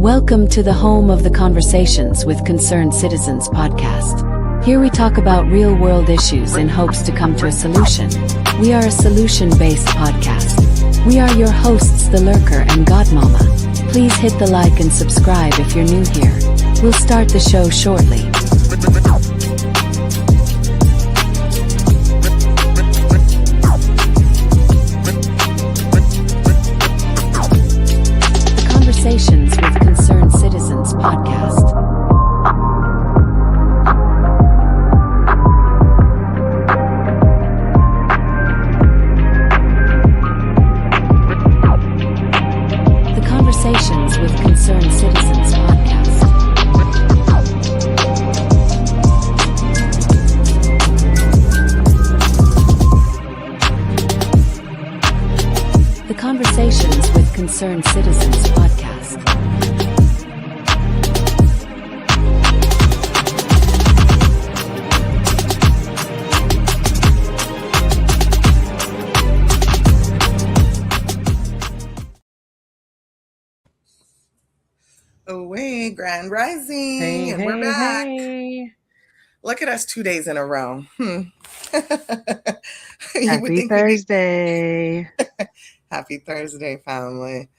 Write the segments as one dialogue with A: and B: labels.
A: Welcome to the home of the Conversations with Concerned Citizens podcast. Here we talk about real-world issues in hopes to come to a solution. We are a solution-based podcast. We are your hosts, the Lurker and Godmomma. Please hit the like and subscribe if you're new here. We'll start the show shortly. Conversations with Concerned Citizens podcast. The Conversations with Concerned Citizens podcast. The Conversations with Concerned Citizens podcast.
B: Away, Grand Rising, and
C: Hey,
B: we're back.
C: hey.
B: Look at us 2 days in a row. You would
C: Happy
B: think
C: Thursday.
B: Happy Thursday, family.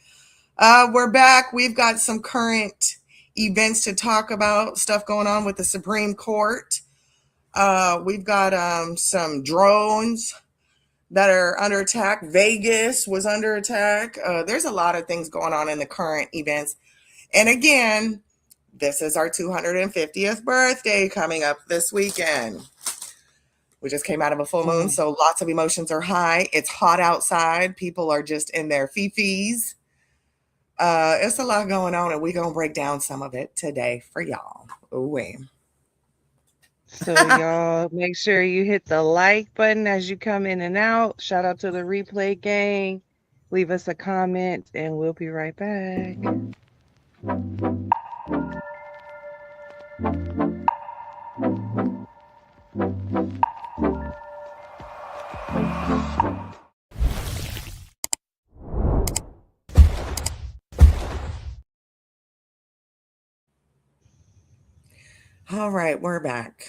B: We're back. We've got some current events to talk about, stuff going on with the Supreme Court. We've got some drones that are under attack. Vegas was under attack. There's a lot of things going on in the current events. And again, this is our 250th birthday coming up this weekend. We just came out of a full moon, so lots of emotions are high. It's hot outside. People are just in their fifis. It's a lot going on, and we're going to break down some of it today for y'all. Ooh.
C: So y'all make sure you hit the like button as you come in and out. Shout out to the replay gang. Leave us a comment, and we'll be right back.
B: All right, we're back.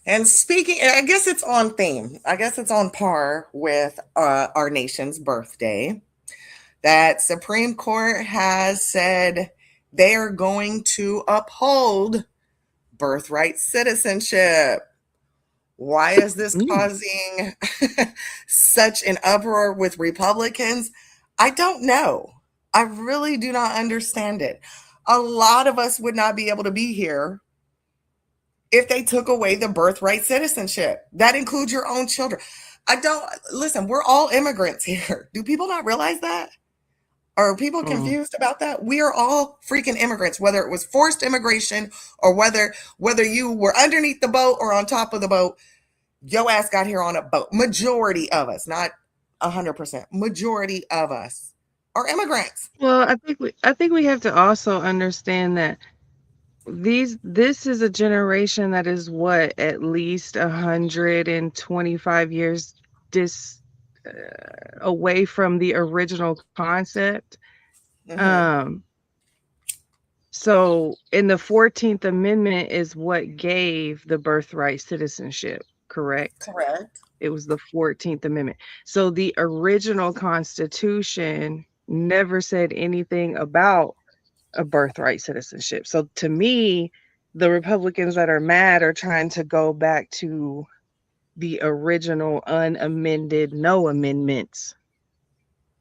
B: And speaking, I guess it's on theme. I guess it's on par with our nation's birthday. That Supreme Court has said they are going to uphold birthright citizenship. Why is this causing such an uproar with Republicans? I don't know. I really do not understand it. A lot of us would not be able to be here if they took away the birthright citizenship. That includes your own children. Listen, we're all immigrants here. Do people not realize that? Are people confused about that? We are all freaking immigrants, whether it was forced immigration or whether you were underneath the boat or on top of the boat, your ass got here on a boat. Majority of us, not 100%, majority of us are immigrants.
C: Well, I think we have to also understand that this is a generation that is at least 125 years away from the original concept. So in the 14th Amendment is what gave the birthright citizenship, correct?
B: Correct.
C: It was the 14th Amendment. So the original Constitution never said anything about a birthright citizenship. So to me, the Republicans that are mad are trying to go back to the original unamended, no amendments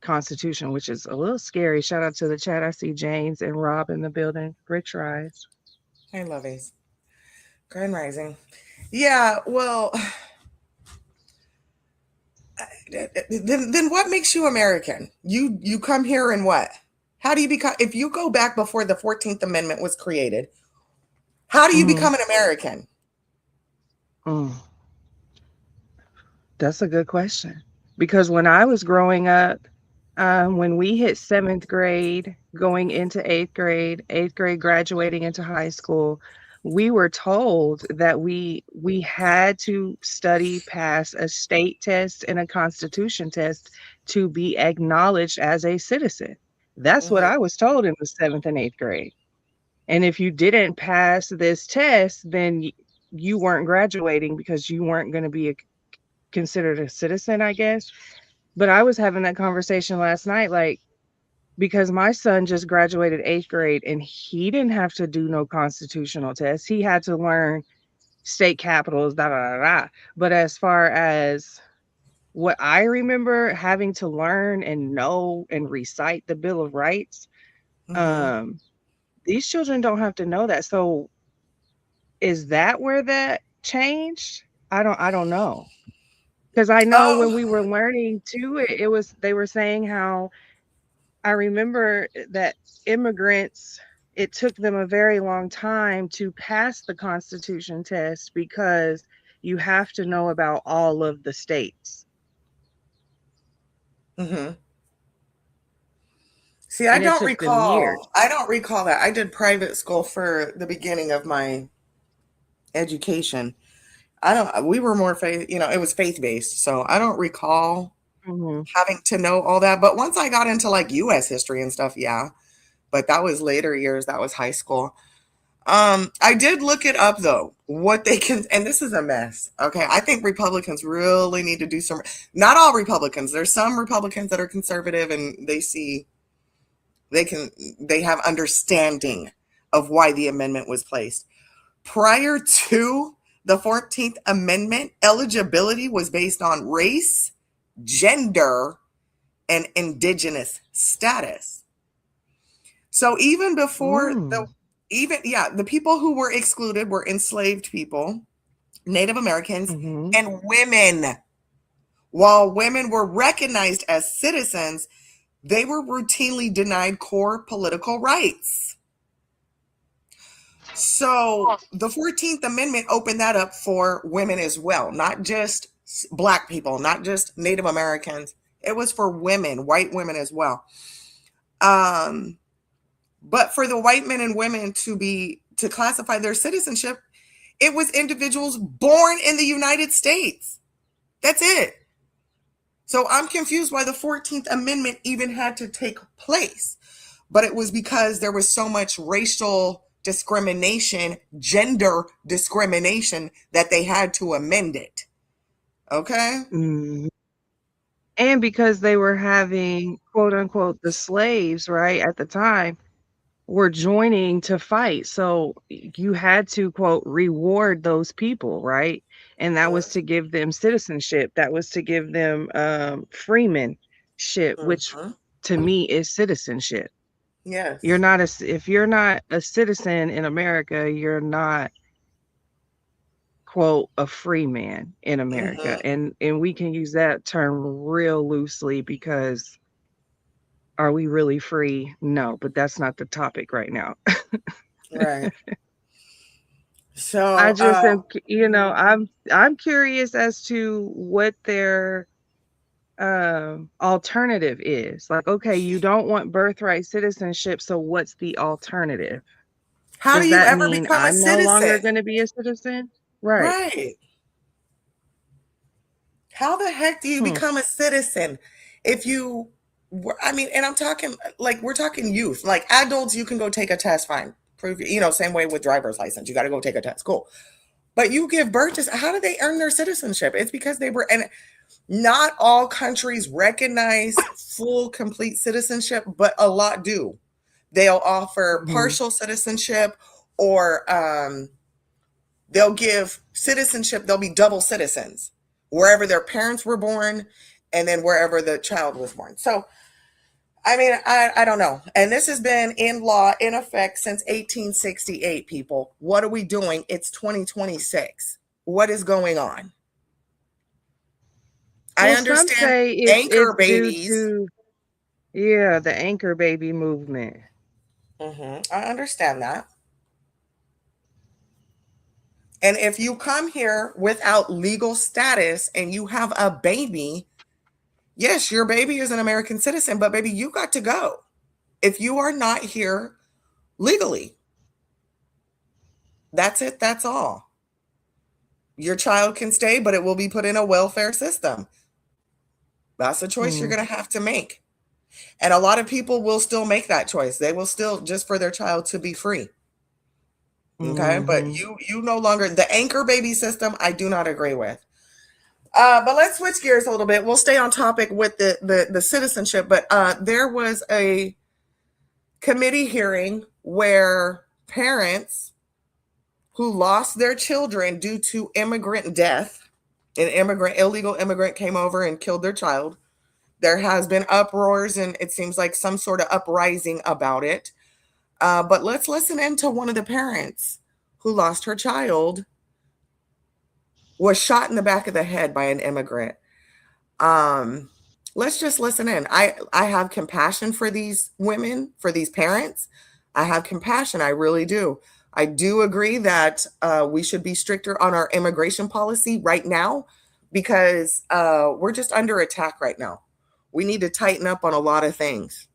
C: Constitution, which is a little scary. Shout out to the chat. I see James and Rob in the building. Rich Rise.
B: Hey, lovies. Grand Rising. Yeah, well, then what makes you American? You come here and what? How do you become, if you go back before the 14th Amendment was created, how do you become an American?
C: That's a good question. Because when I was growing up, when we hit 7th grade, going into 8th grade graduating into high school, we were told that we had to study, pass a state test and a constitution test to be acknowledged as a citizen. That's what
B: Mhm.
C: I was told in the 7th and 8th grade. And if you didn't pass this test, then you weren't graduating because you weren't going to be considered a citizen, I guess. But I was having that conversation last night, like, because my son just graduated 8th grade and he didn't have to do no constitutional test. He had to learn state capitals, da da da da. But as far as what I remember having to learn and know and recite the Bill of Rights,
B: Mhm.
C: um, these children don't have to know that. So is that where that changed? I don't know. Because I know when
B: Oh.
C: we were learning too, it was they were saying how I remember that immigrants, it took them a very long time to pass the Constitution test because you have to know about all of the states.
B: Mhm. See, I
C: And it
B: don't
C: took them
B: recall.
C: years.
B: I don't recall that. I did private school for the beginning of my education. I don't. We were more faith. It was faith based, so I don't recall
C: Mhm.
B: having to know all that. But once I got into like U.S. history and stuff, yeah. But that was later years. That was high school. I did look it up though. What they can, and this is a mess. Okay, I think Republicans really need to do some. Not all Republicans. There's some Republicans that are conservative and they have understanding of why the amendment was placed. Prior to the 14th Amendment, eligibility was based on race, gender, and indigenous status. So even before
C: Mm.
B: the people who were excluded were enslaved people, Native Americans,
C: Mhm.
B: and women. While women were recognized as citizens, they were routinely denied core political rights. So the 14th Amendment opened that up for women as well, not just Black people, not just Native Americans. It was for women, white women as well. Um, but for the white men and women to classify their citizenship, it was individuals born in the United States. That's it. So I'm confused why the 14th Amendment even had to take place. But it was because there was so much racial discrimination, gender discrimination, that they had to amend it. Okay?
C: Mhm. And because they were having, quote, unquote, "the slaves," right, at the time, were joining to fight, so you had to, quote, "reward" those people, right? And that was to give them citizenship, that was to give them, freemanship, which
B: Mm-hmm.
C: to me is citizenship. You're
B: Yes.
C: not a c If you're not a citizen in America, you're not, quote, "a free man" in America,
B: Mm-hmm.
C: and we can use that term real loosely because are we really free? No, but that's not the topic right now.
B: Right.
C: I
B: So,
C: just am, I'm curious as to what their alternative is. Like, okay, you don't want birthright citizenship, so what's the alternative?
B: how do
C: Does
B: you
C: that
B: ever
C: mean
B: become a
C: I'm no longer
B: citizen?
C: going to be a citizen? Right.
B: Right. How the heck do you
C: Hmm.
B: become a citizen if you I mean, and I'm talking like we're talking youth, like adults, you can go take a test, fine. Prove, same way with driver's license. You got to go take a test. Cool. But you give birth to, how do they earn their citizenship? It's because they were, and not all countries recognize full, complete citizenship, but a lot do. They'll offer
C: Mhm.
B: partial citizenship, or they'll give citizenship, they'll be double citizens wherever their parents were born and then wherever the child was born. So, I mean, I don't know. And this has been in law, in effect since 1868, people. What are we doing? It's 2026. What is going on? I
C: Well, some
B: understand
C: say it's
B: anchor
C: due
B: babies.
C: to, yeah, the anchor baby movement.
B: I understand that. And if you come here without legal status and you have a baby, yes, your baby is an American citizen, but baby, you got to go. If you are not here legally, that's it. That's all. Your child can stay, but it will be put in a welfare system. That's a choice you're
C: Hmm.
B: going to have to make. And a lot of people will still make that choice. They will still, just for their child to be free. Okay. But you no longer, the anchor baby system, I do not agree with. But let's switch gears a little bit. We'll stay on topic with the citizenship, but there was a committee hearing where parents who lost their children due to immigrant death, illegal immigrant came over and killed their child. There has been uproars and it seems like some sort of uprising about it. But let's listen in to one of the parents who lost her child, was shot in the back of the head by an immigrant. Let's just listen in. I have compassion for these women, for these parents. I have compassion. I really do. I do agree that we should be stricter on our immigration policy right now because we're just under attack right now. We need to tighten up on a lot of things.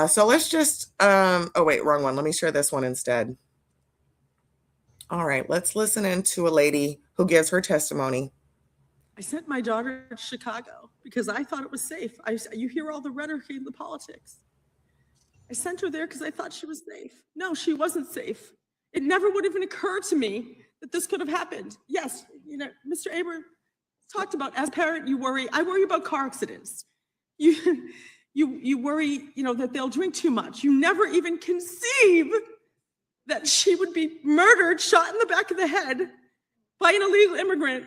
B: So let's just, oh wait, wrong one. Let me share this one instead. All right, let's listen in to a lady who gives her testimony.
D: I sent my daughter to Chicago because I thought it was safe. You hear all the rhetoric in the politics. I sent her there because I thought she was safe. No, she wasn't safe. It never would have even occurred to me that this could have happened. Yes, Mr. Aber talked about, as a parent, you worry. I worry about car accidents. You worry, that they'll drink too much. You never even conceive that she would be murdered, shot in the back of the head by an illegal immigrant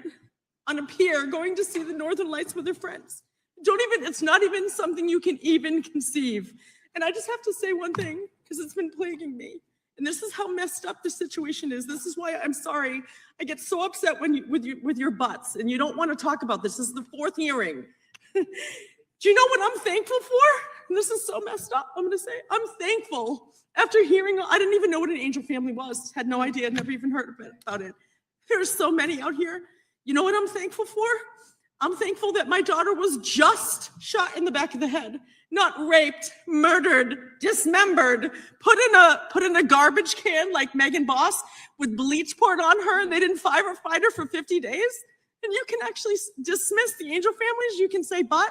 D: on a pier going to see the Northern Lights with her friends. It's not even something you can even conceive. And I just have to say one thing, because it's been plaguing me. And this is how messed up the situation is. This is why I'm sorry. I get so upset with your butts, and you don't want to talk about this. This is the fourth hearing. Do you know what I'm thankful for? And this is so messed up. I'm going to say, I'm thankful. After hearing, I didn't even know what an angel family was. Had no idea, never even heard about it. There's so many out here. You know what I'm thankful for? I'm thankful that my daughter was just shot in the back of the head, not raped, murdered, dismembered, put in a garbage can like Megan Boss with bleach poured on her, and they didn't fight her for 50 days. And you can actually dismiss the angel families. You can say, but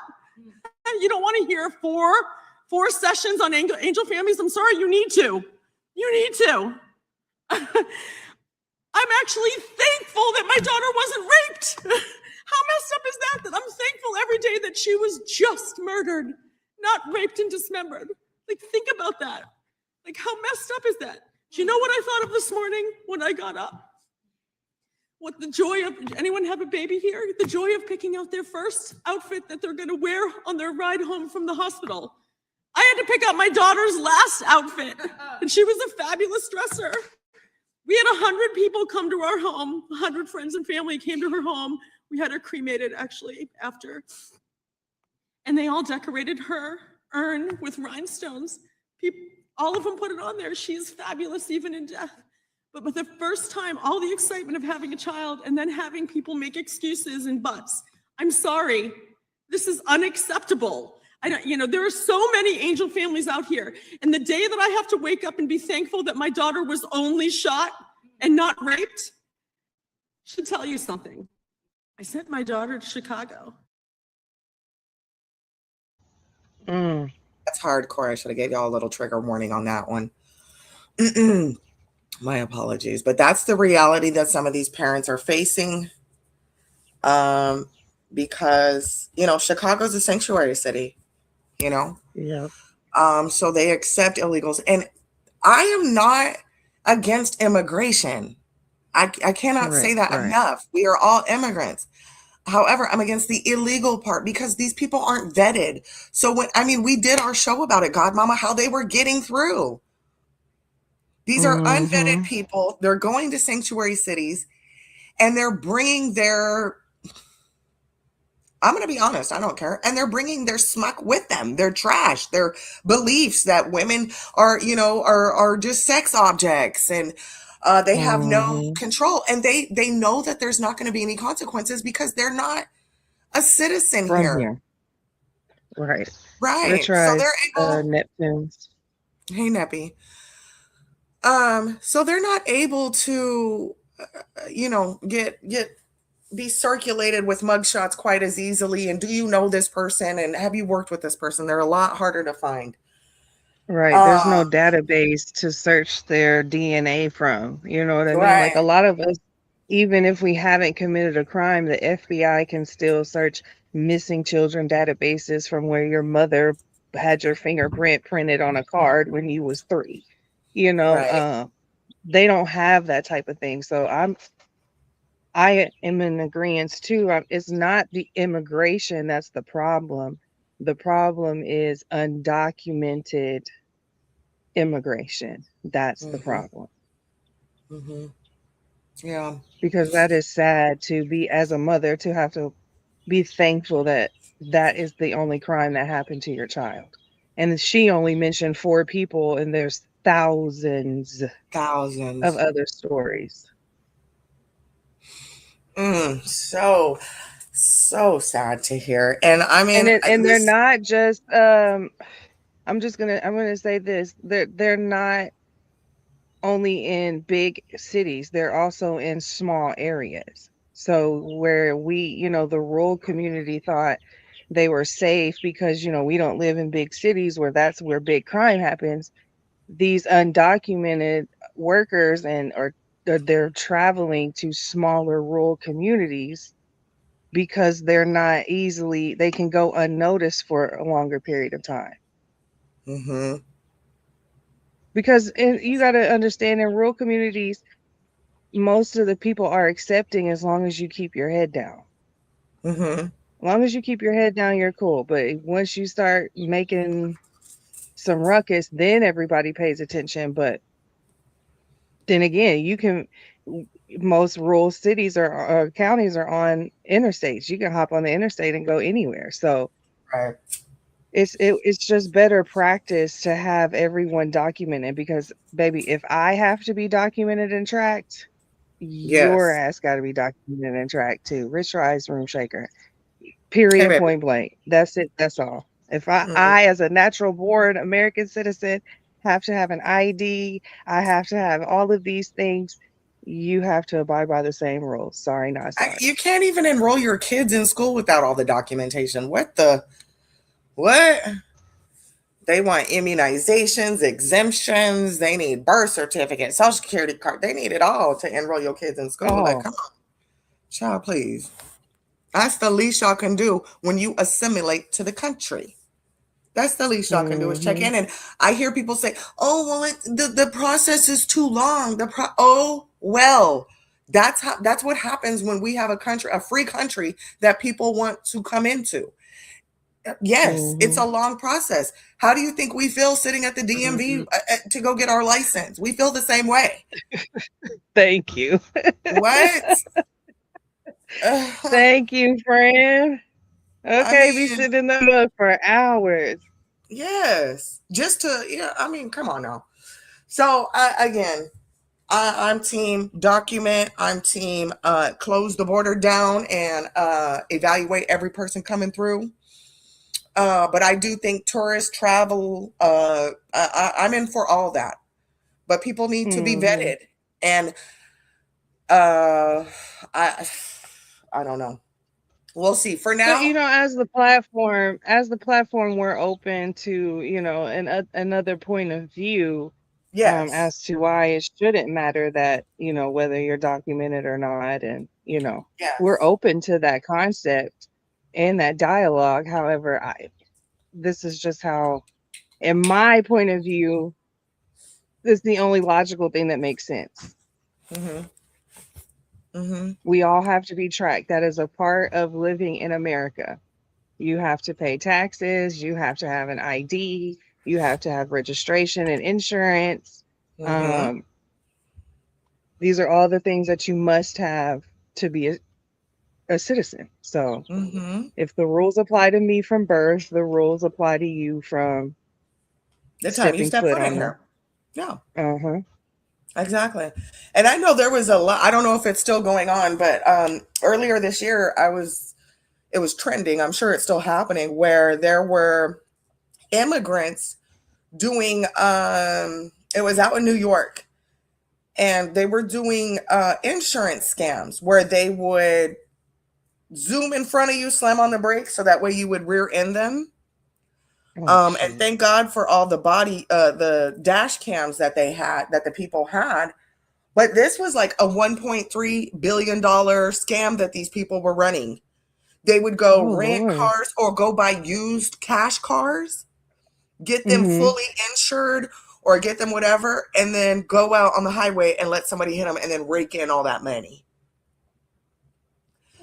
D: you don't want to hear four sessions on angel families. I'm sorry, you need to. You need to. I'm actually thankful that my daughter wasn't raped. How messed up is that? That I'm thankful every day that she was just murdered, not raped and dismembered. Like, think about that. Like, how messed up is that? Do you know what I thought of this morning when I got up? What the joy of, anyone have a baby here? The joy of picking out their first outfit that they're going to wear on their ride home from the hospital. I had to pick out my daughter's last outfit, and she was a fabulous dresser. We had 100 people come to our home. 100 friends and family came to her home. We had her cremated, actually, after. And they all decorated her urn with rhinestones. All of them put it on there. She's fabulous, even in death. But for the first time, all the excitement of having a child and then having people make excuses and buts. I'm sorry. This is unacceptable. There are so many angel families out here. And the day that I have to wake up and be thankful that my daughter was only shot and not raped should tell you something. I sent my daughter to Chicago.
B: That's hardcore. I should have gave y'all a little trigger warning on that one. My apologies. But that's the reality that some of these parents are facing. Because, Chicago's a sanctuary city,
C: Yeah.
B: So they accept illegals. And I am not against immigration. I cannot say that enough. We are all immigrants. However, I'm against the illegal part because these people aren't vetted. So we did our show about it, Godmomma, how they were getting through. These are unvetted people. They're going to sanctuary cities and they're bringing I'm going to be honest, I don't care. And they're bringing their smuck with them, their trash, their beliefs that women are, are just sex objects and they have no control. And they know that there's not going to be any consequences because they're not a citizen here.
C: Right.
B: Right.
C: Rich
B: so they're able.
C: Neptunes.
B: Hey, Neppy. So they're not able to, get be circulated with mugshots quite as easily. And do you know this person? And have you worked with this person? They're a lot harder to find.
C: Right. There's no database to search their DNA from. You know what I mean? Like a
B: Right.
C: lot of us, even if we haven't committed a crime, the FBI can still search missing children databases from where your mother had your fingerprint printed on a card when you was 3. You know,
B: Right.
C: they don't have that type of thing. So I am in agreement too. It's not the immigration that's the problem. The problem is undocumented immigration. That's the
B: Mm-hmm.
C: problem.
B: Mm-hmm. Yeah.
C: Because that is sad to be, as a mother, to have to be thankful that that is the only crime that happened to your child. And she only mentioned 4 people, and there's thousands of
B: Thousands.
C: other stories.
B: So sad to hear. And I mean,
C: And they're
B: this,
C: not just I'm gonna say this. They're not only in big cities, they're also in small areas. So where the rural community thought they were safe because, we don't live in big cities where that's where big crime happens. These undocumented workers or they're traveling to smaller rural communities because they can go unnoticed for a longer period of time.
B: mm-hmm.
C: Because you got to understand, in rural communities, most of the people are accepting as long as you keep your head down.
B: Mm-hmm.
C: As long as you keep your head down, you're cool. But once you start making some ruckus, then everybody pays attention. But then again, most rural cities or counties are on interstates. You can hop on the interstate and go anywhere. So
B: Right.
C: it's just better practice to have everyone documented, because baby, if I have to be documented and tracked, your
B: Yes.
C: ass got to be documented and tracked too. Rich Rise Room Shaker.
B: Hey,
C: Period.
B: baby.
C: Point blank. That's it. That's all. If
B: Mm-hmm.
C: I as a natural born American citizen have to have an ID, I have to have all of these things. You have to abide by the same rules. Sorry, not
B: You
C: sorry.
B: can't even enroll your kids in school without all the documentation. What? They want immunizations, exemptions. They need birth certificate, social security card. They need it all to enroll your kids in school. Like,
C: Oh,
B: come on, child, please. That's the least y'all can do when you assimilate to the country. That's the least y'all can do is check
C: mm-hmm.
B: in. And I hear people say, "Oh, well, the process is too long." Oh, well, that's what happens when we have a free country that people want to come into. Yes, it's
C: Mm-hmm.
B: a long process. How do you think we feel sitting at the DMV
C: Mm-hmm.
B: to go get our license? We feel the same way.
C: Thank you.
B: What?
C: Thank you, friend.
B: I
C: Okay, be
B: mean,
C: sitting in the mud for hours.
B: yes, just to, yeah, I mean, come on now. So, again, I'm team document. I'm team close the border down and evaluate every person coming through. But I do think tourist travel, I'm in for all that. But people need to be
C: Mm-hmm.
B: vetted. And uh, I, I don't know. We'll see. For
C: But
B: now,
C: as the platform, we're open to, another point of view,
B: yes,
C: as to why it shouldn't matter that, whether you're documented or not. And, we're
B: yes.
C: open to that concept and that dialogue. However, this is just how, in my point of view, this is the only logical thing that makes sense.
B: Mm-hmm. Mm-hmm.
C: We all have to be tracked. That is a part of living in America. You have to pay taxes, you have to have an ID, you have to have registration and insurance.
B: Mm-hmm.
C: Um, these are all the things that you must have to be a citizen. So
B: Mm-hmm.
C: if the rules apply to me from birth, the rules apply to you from
B: The time you
C: stepping
B: step
C: foot
B: foot in
C: on the.
B: here. Yeah.
C: Uh-huh.
B: Exactly. And I know there was a lot, I don't know if it's still going on, but earlier this year it was trending. I'm sure it's still happening where there were immigrants doing it was out in New York and they were doing insurance scams where they would zoom in front of you, slam on the brakes so that way you would rear end them.
C: Oh
B: And
C: shoot.
B: thank God for all the dash cams that the people had. But this was like a $1.3 billion scam that these people were running. They would go
C: Oh
B: rent
C: Lord.
B: cars or go buy used cash cars, get them
C: Mm-hmm.
B: fully insured or get them whatever, and then go out on the highway and let somebody hit them and then rake in all that money.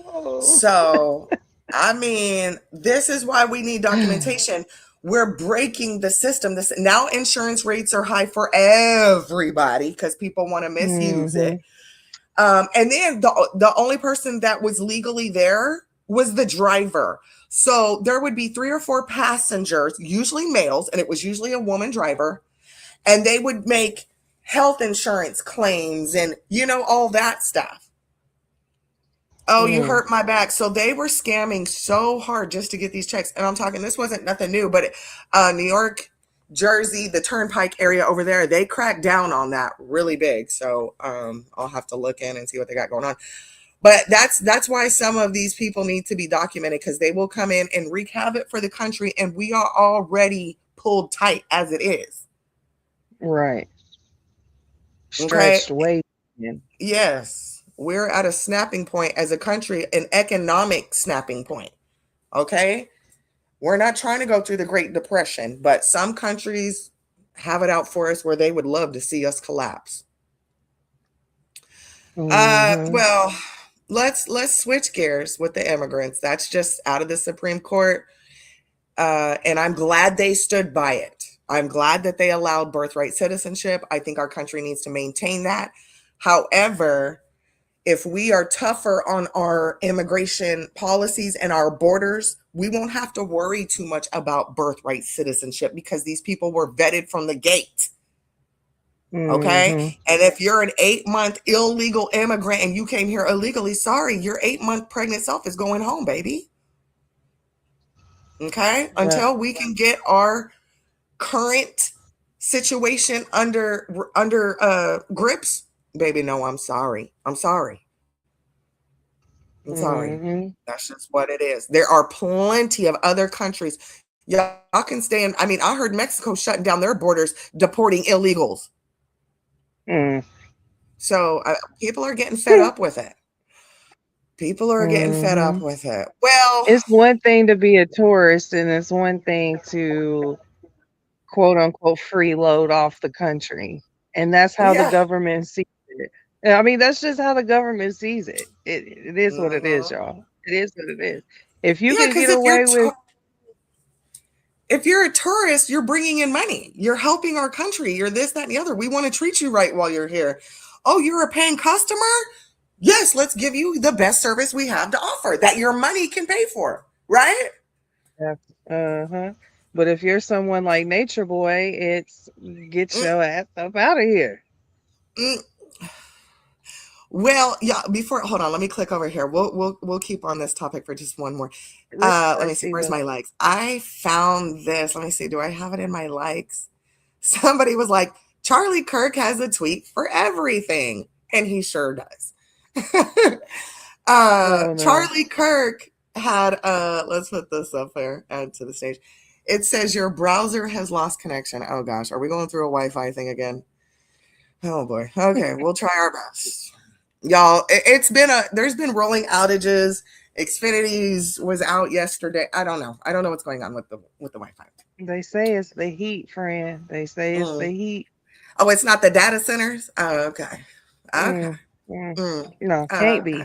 C: Oh.
B: So, I mean, this is why we need documentation. We're breaking the system. This now insurance rates are high for everybody because people want to misuse
C: Mm-hmm.
B: it. And then the only person that was legally there was the driver. So there would be 3 or 4 passengers, usually males, and it was usually a woman driver, and they would make health insurance claims and all that stuff. Oh, you
C: Mm.
B: hurt my back. So they were scamming so hard just to get these checks. And I'm talking, this wasn't nothing new, but New York, Jersey, the Turnpike area over there, they cracked down on that really big. So I'll have to look in and see what they got going on. But that's why some of these people need to be documented, because they will come in and wreak havoc for the country, and we are already pulled tight as it is.
C: Right.
B: Okay.
C: Stretched way thin.
B: Yes. We're at a snapping point as a country, an economic snapping point. Okay. We're not trying to go through the Great Depression, but some countries have it out for us where they would love to see us collapse.
C: Mm-hmm.
B: Well, let's switch gears with the immigrants. That's just out of the Supreme Court. And I'm glad they stood by it. I'm glad that they allowed birthright citizenship. I think our country needs to maintain that. However, if we are tougher on our immigration policies and our borders, we won't have to worry too much about birthright citizenship because these people were vetted from the gate. Okay.
C: Mm-hmm.
B: And if you're an 8-month illegal immigrant and you came here illegally, sorry, your 8-month pregnant self is going home, baby. Okay.
C: Yeah.
B: Until we can get our current situation under grips, baby. No, I'm sorry. I'm sorry. I'm sorry.
C: Mm-hmm.
B: That's just what it is. There are plenty of other countries. Y'all can stay in. I mean, I heard Mexico shutting down their borders, deporting illegals.
C: Mm.
B: So people are getting fed up with it. People are getting fed up
C: Mm-hmm.
B: with it. Well,
C: It's one thing to be a tourist, and it's one thing to quote unquote freeload off the country. And that's how the
B: yeah.
C: government sees it. And I mean, that's just how the government sees it. It is what it is,
B: Mhm.
C: y'all. It is what it is. If you
B: Yeah,
C: can
B: because
C: get away with,
B: if you're a tourist, you're bringing in money. You're helping our country. You're this, that, and the other. We want to treat you right while you're here. Oh, you're a paying customer? Yes, let's give you the best service we have to offer that your money can pay for, right?
C: uh-huh. But if you're someone like Nature Boy, it's get
B: Mm,
C: your ass up out of here.
B: mm. Well, yeah, before hold on, let me click over here. We'll keep on this topic for just one more. Let me
C: Let's
B: see,
C: see
B: where's
C: what.
B: my likes? I found this. Let me see, do I have it in my likes? Somebody was like, Charlie Kirk has a tweet for everything, and he sure does.
C: Oh no.
B: Charlie Kirk had let's put this up there, add to the stage. It says your browser has lost connection. Oh gosh, are we going through a Wi-Fi thing again? Oh boy. Okay, we'll try our best. Y'all, there's been rolling outages. Xfinity's was out yesterday. I don't know. I don't know what's going on with the Wi-Fi.
C: They say it's the heat, friend. They say it's the
B: Mm.
C: heat.
B: Oh, it's not the data centers? Oh, okay. Okay.
C: Mm, mm.
B: Mm.
C: No,
B: Okay.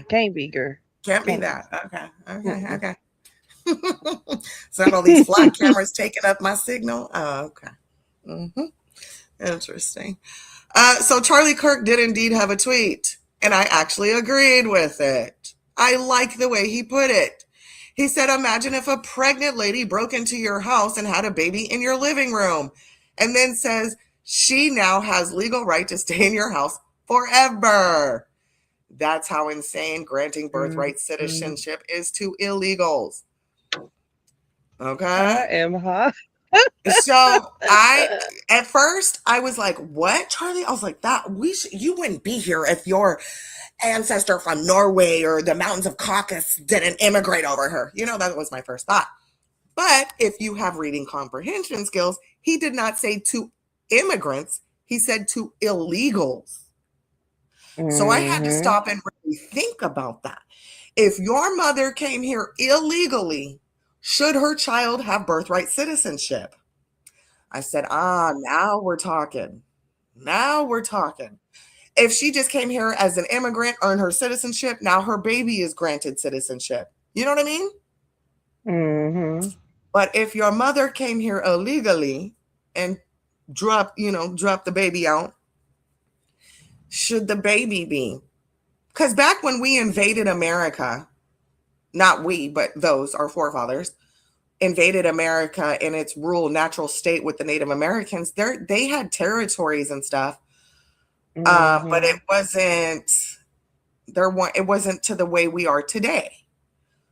C: can't be, girl.
B: Can't be
C: Can't be.
B: that. Okay. Okay.
C: Mm-mm.
B: Okay. It's not all these flat cameras taking up my signal. Oh, okay. Hmm. Interesting. So Charlie Kirk did indeed have a tweet, and I actually agreed with it. I like the way he put it. He said, imagine if a pregnant lady broke into your house and had a baby in your living room, and then says she now has legal right to stay in your house forever. That's how insane granting birthright
C: Mhm.
B: citizenship is to illegals.
C: I
B: Okay?
C: am hot.
B: So at first I was like, what, Charlie? I was like, you wouldn't be here if your ancestor from Norway or the mountains of Caucasus didn't immigrate over here. That was my first thought. But if you have reading comprehension skills, he did not say to immigrants, he said to illegals. So I had to stop and really think about that. If your mother came here illegally, should her child have birthright citizenship? I said, now we're talking. Now we're talking. If she just came here as an immigrant, earned her citizenship, now her baby is granted citizenship. You know what I mean?
C: Mm-hmm.
B: But if your mother came here illegally and dropped the baby out, should the baby be? Because back when we invaded America, not we, but those, our forefathers, invaded America in its rural natural state with the Native Americans, they had territories and stuff. But it wasn't to the way we are today.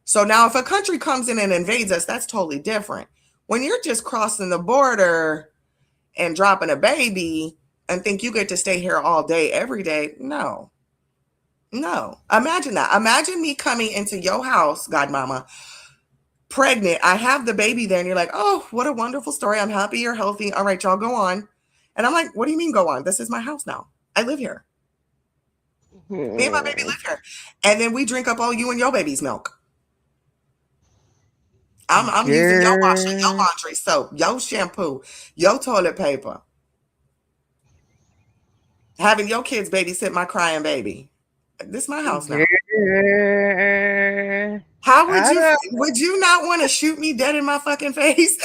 B: So now if a country comes in and invades us, that's totally different. When you're just crossing the border and dropping a baby and think you get to stay here all day, every day, no. Imagine that. Imagine me coming into your house, Godmomma, pregnant. I have the baby there and you're like, oh, what a wonderful story. I'm happy you're healthy. All right, y'all go on. And I'm like, what do you mean go on? This is my house now. I live here. Me and my baby live here. And then we drink up all you and your baby's milk. I'm using your washing, your laundry soap, your shampoo, your toilet paper. Having your kids babysit my crying baby. This is my house now. How would you not want to shoot me dead in my fucking face?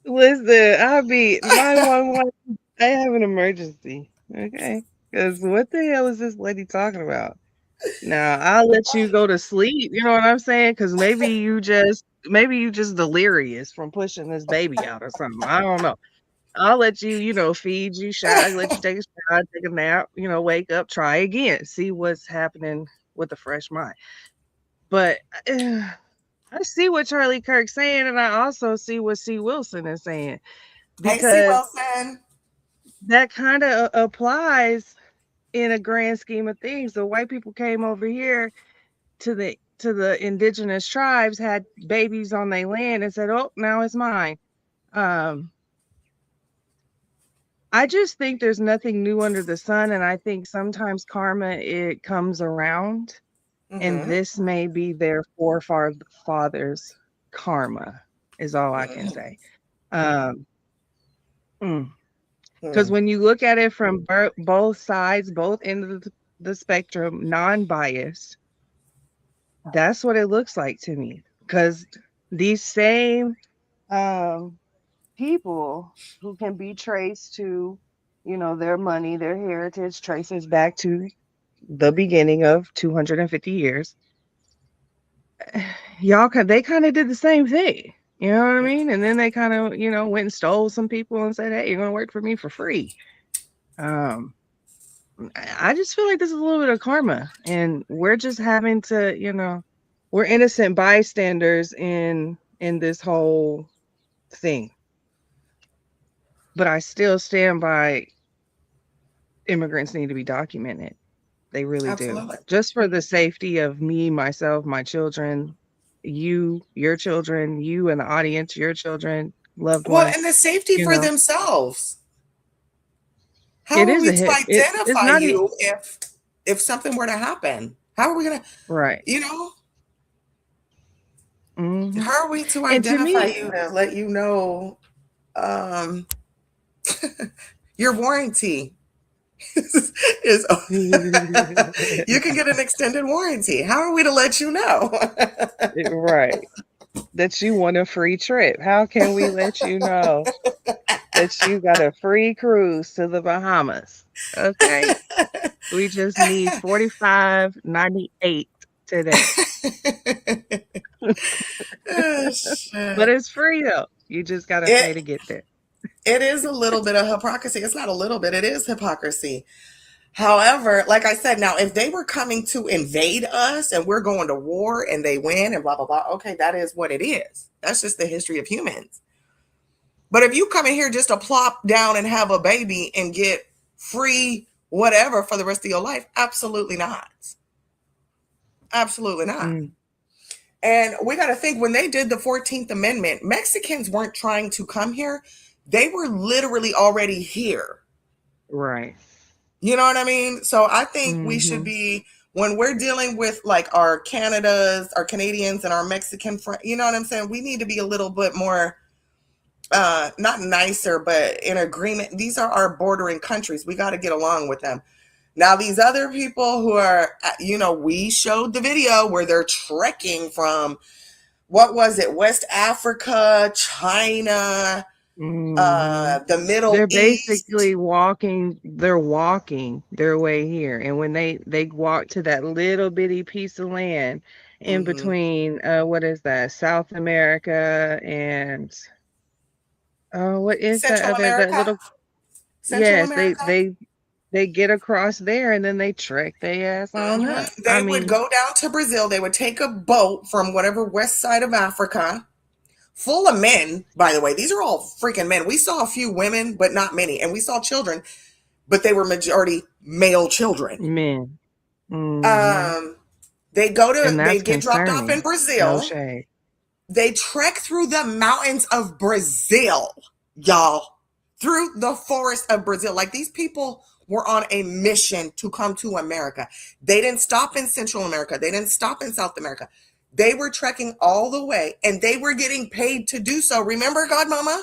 C: Listen, I'll be 911. I have an emergency. Okay. Because what the hell is this lady talking about? Now I'll let you go to sleep. You know what I'm saying? Because maybe you just delirious from pushing this baby out or something. I don't know. I'll let you, feed you, shower, let you take a shower, take a nap, wake up, try again, see what's happening with a fresh mind. But I see what Charlie Kirk's saying, and I also see what C. Wilson is saying.
B: Hey,
C: Because
B: C. Wilson.
C: that kind of applies in a grand scheme of things. The white people came over here to the indigenous tribes, had babies on their land, and said, "Oh, now it's mine." I just think there's nothing new under the sun, and I think sometimes karma, it comes around, and this may be their forefathers' karma, is all I can say. Because when you look at it from both sides, both ends of the spectrum, non-biased, that's what it looks like to me. Because these same people who can be traced to, their money, their heritage traces back to the beginning of 250 years. They kind of did the same thing. You know what I mean? And then they kind of, went and stole some people and said, "Hey, you're going to work for me for free." I just feel like this is a little bit of karma, and we're just having to, we're innocent bystanders in this whole thing. But I still stand by immigrants need to be documented. They really do. Just for the safety of me, myself, my children, you, your children, you and the audience, your children, loved ones.
B: Well, and the safety for themselves. How
C: It
B: are
C: is
B: we
C: a
B: to
C: hit.
B: identify you if something were to happen? How are we gonna,
C: right?
B: How are we to identify you to let you know your warranty is you can get an extended warranty? How are we to let you know?
C: Right. That you want a free trip. How can we let you know that you got a free cruise to the Bahamas? Okay. We just need $45.98 today. But it's free though. You just gotta pay to get there.
B: It is a little bit of hypocrisy. It's not a little bit, it is hypocrisy. However, like I said, now if they were coming to invade us and we're going to war and they win and blah, blah, blah, okay, that is what it is. That's just the history of humans. But if you come in here just to plop down and have a baby and get free whatever for the rest of your life, absolutely not. Absolutely not. And we got to think, when they did the 14th Amendment, Mexicans weren't trying to come here. They were literally already here.
C: Right.
B: You know what I mean? So I think we should be, when we're dealing with like our Canadians and our Mexican friends, you know what I'm saying? We need to be a little bit more, not nicer, but in agreement. These are our bordering countries. We got to get along with them. Now, these other people who are, we showed the video where they're trekking from, what was it, West Africa, China, the Middle
C: They're
B: East.
C: basically walking their way here. And when they walk to that little bitty piece of land in between, what is that, South America and, what is that
B: Central
C: other, that
B: America.
C: little,
B: Central
C: yes,
B: America.
C: they get across there and then they trek their ass on up.
B: They would go down to Brazil. They would take a boat from whatever west side of Africa, full of men, by the way. These are all freaking men. We saw a few women, but not many. And we saw children, but they were majority male children.
C: Men.
B: They get dropped off in Brazil.
C: No shade.
B: They trek through the mountains of Brazil, y'all, through the forest of Brazil. Like, these people were on a mission to come to America. They didn't stop in Central America. They didn't stop in South America. They were trekking all the way, and they were getting paid to do so. Remember, Godmomma?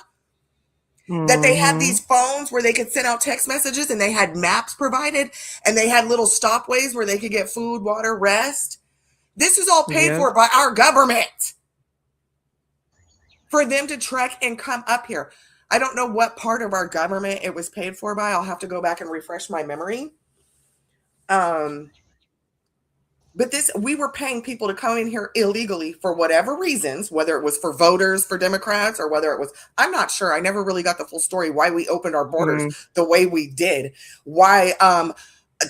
B: That they had these phones where they could send out text messages, and they had maps provided, and they had little stopways where they could get food, water, rest. This is all paid for by our government for them to trek and come up here. I don't know what part of our government it was paid for by. I'll have to go back and refresh my memory. But we were paying people to come in here illegally for whatever reasons, whether it was for voters, for Democrats, or whether it was, I'm not sure. I never really got the full story why we opened our borders the way we did. Why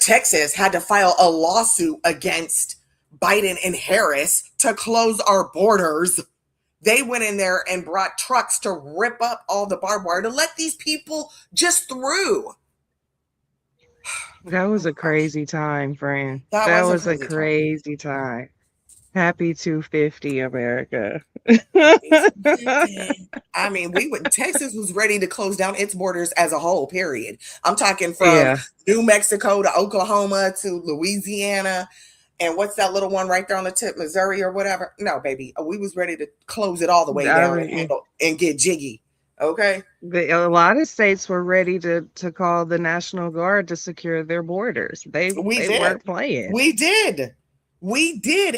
B: Texas had to file a lawsuit against Biden and Harris to close our borders. They went in there and brought trucks to rip up all the barbed wire to let these people just through.
C: That was a crazy time, friend.
B: That
C: was a crazy time. Happy 250, America.
B: I mean, Texas was ready to close down its borders as a whole, period. I'm talking from New Mexico to Oklahoma to Louisiana. And what's that little one right there on the tip, Missouri or whatever? No, baby. We was ready to close it all the way down and get jiggy. Okay.
C: A lot of states were ready to call the National Guard to secure their borders. They weren't playing.
B: We did.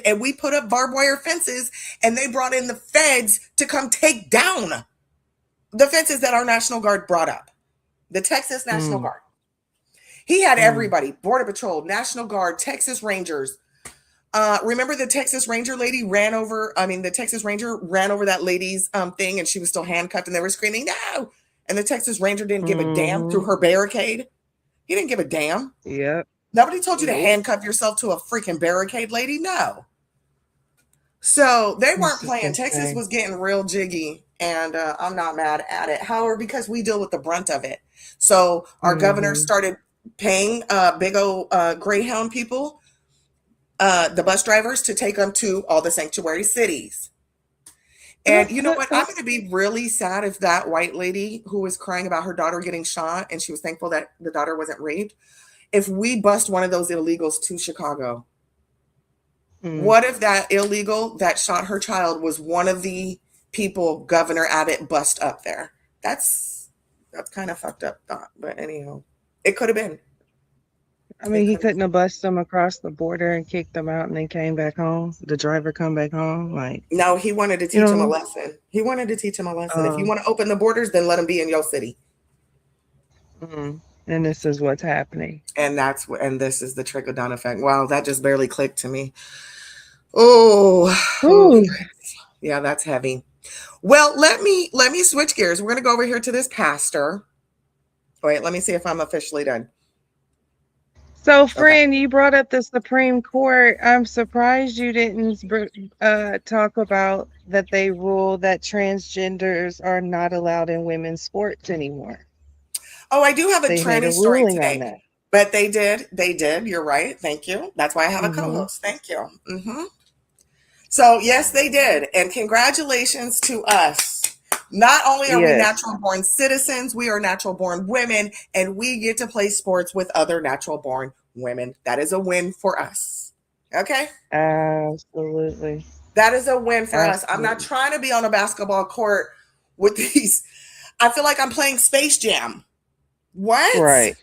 B: And we put up barbed wire fences, and they brought in the feds to come take down the fences that our National Guard brought up. The Texas National Guard. He had everybody, Border Patrol, National Guard, Texas Rangers. Remember the Texas Ranger lady the Texas Ranger ran over that lady's thing, and she was still handcuffed, and they were screaming, no! And the Texas Ranger didn't give a damn through her barricade. He didn't give a damn.
C: Yep.
B: Nobody told you to handcuff yourself to a freaking barricade, lady. No. So they weren't playing. Texas was getting real jiggy, and I'm not mad at it. However, because we deal with the brunt of it. So our governor started paying big old Greyhound people, the bus drivers, to take them to all the sanctuary cities. And you know what? I'm going to be really sad if that white lady who was crying about her daughter getting shot, and she was thankful that the daughter wasn't raped, if we bust one of those illegals to Chicago. What if that illegal that shot her child was one of the people Governor Abbott bust up there? That's kind of fucked up thought. But anyhow, it could have been.
C: I mean, he couldn't have busted them across the border and kicked them out and then came back home. The driver come back home.
B: No, he wanted to teach him a lesson. He wanted to teach him a lesson. If you want to open the borders, then let him be in your city.
C: And this is what's happening.
B: And this is the trickle down effect. Wow, that just barely clicked to me. Oh, yeah, that's heavy. Well, let me switch gears. We're going to go over here to this pastor. Wait, let me see if I'm officially done.
C: So,
B: Okay.
C: friend, you brought up the Supreme Court. I'm surprised you didn't talk about that they rule that transgenders are not allowed in women's sports anymore.
B: Oh, I do have a
C: They made a
B: tranny story
C: ruling on
B: today.
C: that.
B: But they did. They did. You're right. Thank you. That's why I have a
C: Hmm.
B: co-host. Thank you. So, yes, they did. And congratulations to us. Not only are we
C: Yes.
B: natural born citizens, we are natural born women, and we get to play sports with other natural born women. That is a win for us. Okay?
C: Absolutely.
B: That is a win for us. I'm not
C: Absolutely.
B: trying to be on a basketball court with these. I feel like I'm playing Space Jam. What?
C: Right.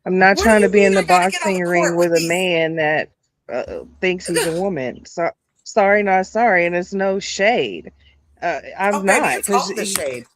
C: I'm not
B: What do
C: trying to
B: you
C: be
B: mean
C: in the
B: I got to get on
C: boxing
B: the
C: ring
B: court with
C: with a
B: these?
C: man that thinks he's a woman. So sorry, not sorry, and it's no shade.
B: Oh,
C: I'm
B: baby,
C: not,
B: it's
C: because
B: all the shade.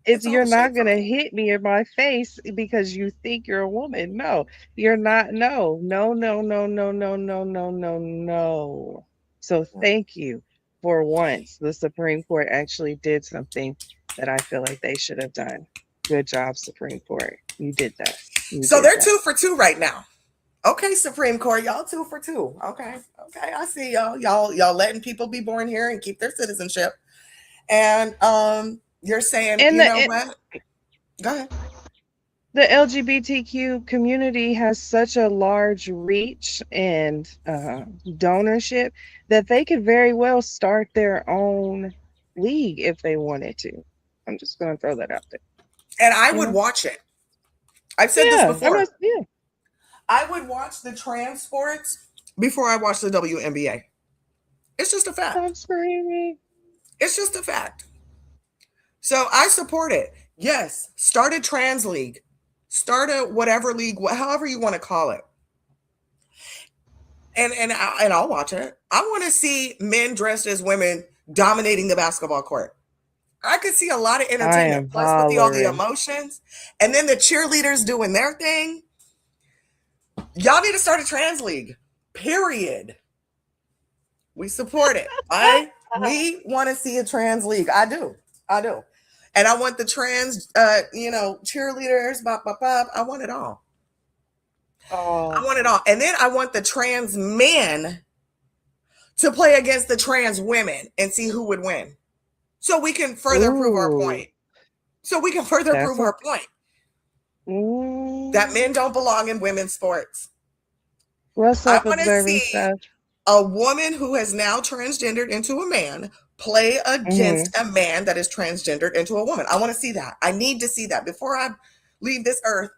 C: it's
B: It's all
C: you're
B: the shade
C: not
B: for
C: gonna
B: me.
C: hit me in my face because you think you're a woman. No, you're not. No, no, no, no, no, no, no, no, no, no. So thank you for once the Supreme Court actually did something that I feel like they should have done. Good job, Supreme Court. You did that. You
B: So
C: did
B: they're
C: that.
B: 2 for 2 right now. Okay, Supreme Court, y'all 2 for 2. Okay, okay, I see y'all. Y'all letting people be born here and keep their citizenship. And you're saying,
C: And
B: you
C: the
B: know
C: it,
B: what? Go ahead.
C: the LGBTQ community has such a large reach and donorship that they could very well start their own league if they wanted to. I'm just going to throw that out there.
B: And I
C: You
B: would
C: know?
B: watch it. I've said this
C: Yeah, I'm
B: before.
C: not. Yeah,
B: I would watch the trans sports before I watch the WNBA. It's just a fact.
C: stop screaming.
B: It's just a fact. So I support it. Yes, start a trans league, start a whatever league, however you want to call it, and I'll watch it. I want to see men dressed as women dominating the basketball court. I could see a lot of
C: I
B: entertainment,
C: am
B: plus with all the
C: hollering.
B: emotions, and then the cheerleaders doing their thing. Y'all need to start a trans league. Period. We support it. We want to see a trans league. I do. I do. And I want the trans cheerleaders, bop, bop, bop. I want it all. I
C: Oh,
B: want it all. And then I want the trans men to play against the trans women and see who would win. So we can further prove our
C: ooh,
B: point. So we can further
C: that's
B: prove
C: a.
B: our point that
C: Ooh.
B: men don't belong in women's sports.
C: What's
B: I
C: up,
B: want to
C: observing
B: see
C: stuff?
B: a woman who has now transgendered into a man play
C: Hmm.
B: against a man that is transgendered into a woman. I want to see that. I need to see that before I leave this earth.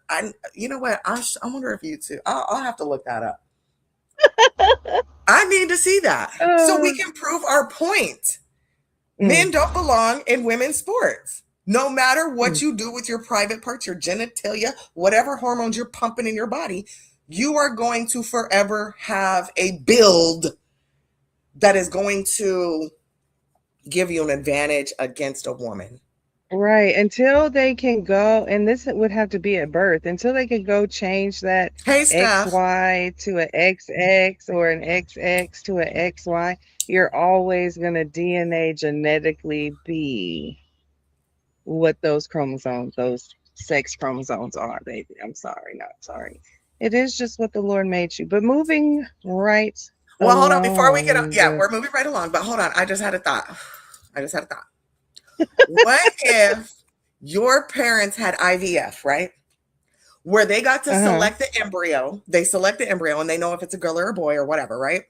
B: You know what? I wonder if you too. I'll have to look that up. I need to see that so we
C: Uh,
B: can prove our point. Men
C: mm,
B: don't belong in women's sports. No matter what
C: mm.
B: you do with your private parts, your genitalia, whatever hormones you're pumping in your body, you are going to forever have a build that is going to give you an advantage against a woman.
C: Right. Until they can go, and this would have to be at birth, until they can go change that
B: Hey, Steph.
C: XY to an XX or an XX to an XY, you're always going to DNA genetically be what those chromosomes, those sex chromosomes are, baby. I'm sorry, not sorry. It is just what the Lord made you. But moving right
B: Well, hold on. Before we get up,
C: along,
B: yeah, we're moving right along, but hold on. I just had a thought. I just had a thought. What if your parents had IVF, right? Where they got to
C: uh-huh.
B: select the embryo, they select the embryo and they know if it's a girl or a boy or whatever, right?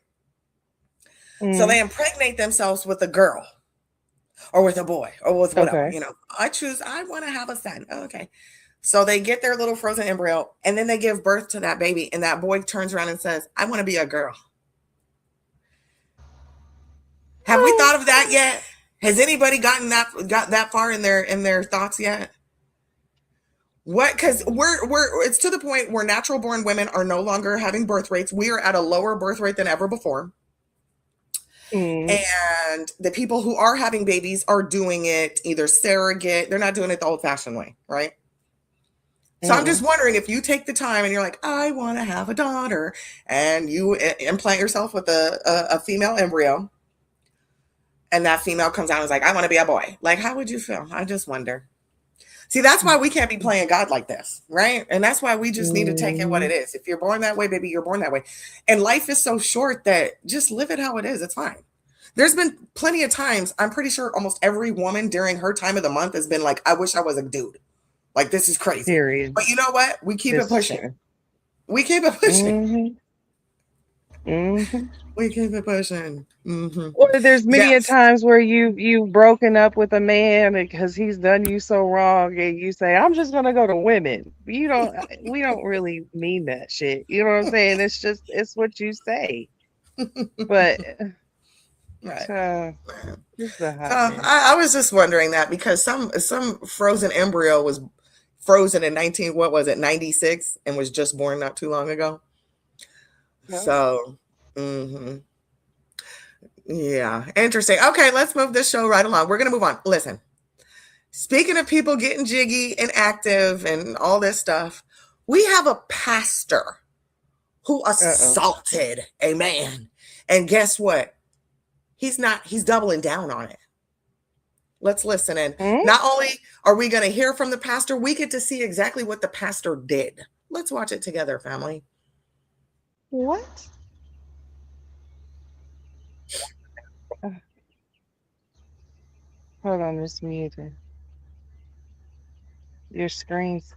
B: So
C: Mm,
B: they impregnate themselves with a girl or with a boy or with whatever,
C: okay.
B: I want to have a son. Oh, okay. So they get their little frozen embryo and then they give birth to that baby. And that boy turns around and says, I want to be a girl. Have we thought of that yet? Has anybody got that far in their thoughts yet? What? Because we're it's to the point where natural born women are no longer having birth rates. We are at a lower birth rate than ever before.
C: Mm,
B: And the people who are having babies are doing it either surrogate, they're not doing it the old fashioned way, right? So I'm just
C: mm.
B: wondering if you take the time and you're like, I want to have a daughter, and you implant yourself with a female embryo, and that female comes out and is like, I want to be a boy. Like, how would you feel? I just wonder. See, that's why we can't be playing God like this, right? And that's why we just need to take it what it
C: Mhm.
B: is. If you're born that way, baby, you're born that way. And life is so short that just live it how it is. It's fine. There's been plenty of times, I'm pretty sure almost every woman during her time of the month has been like, I wish I was a dude. Like, this is crazy.
C: Period.
B: But you know what? We keep it
C: This is
B: pushing.
C: true.
B: We keep it pushing.
C: Mhm. Mhm.
B: We keep it pushing.
C: Or there's many a
B: Yes.
C: times where you've broken up with a man because he's done you so wrong, and you say, "I'm just gonna go to women." We don't really mean that shit. You know what I'm saying? It's what you say. But
B: Right.
C: this is a
B: So
C: hot mess.
B: I was just wondering that because some frozen embryo was frozen in 96 and was just born not too long ago.
C: No.
B: So yeah, interesting. Okay, let's move this show right along. We're gonna move on. Listen, speaking of people getting jiggy and active and all this stuff, we have a pastor who
C: Uh-oh.
B: assaulted a man. And guess what? He's doubling down on it. Let's listen in.
C: Hmm?
B: Not only are we going to hear from the pastor, we get to see exactly what the pastor did. Let's watch it together, family.
C: What? Uh, Hold on, Miss Muted. Your screen's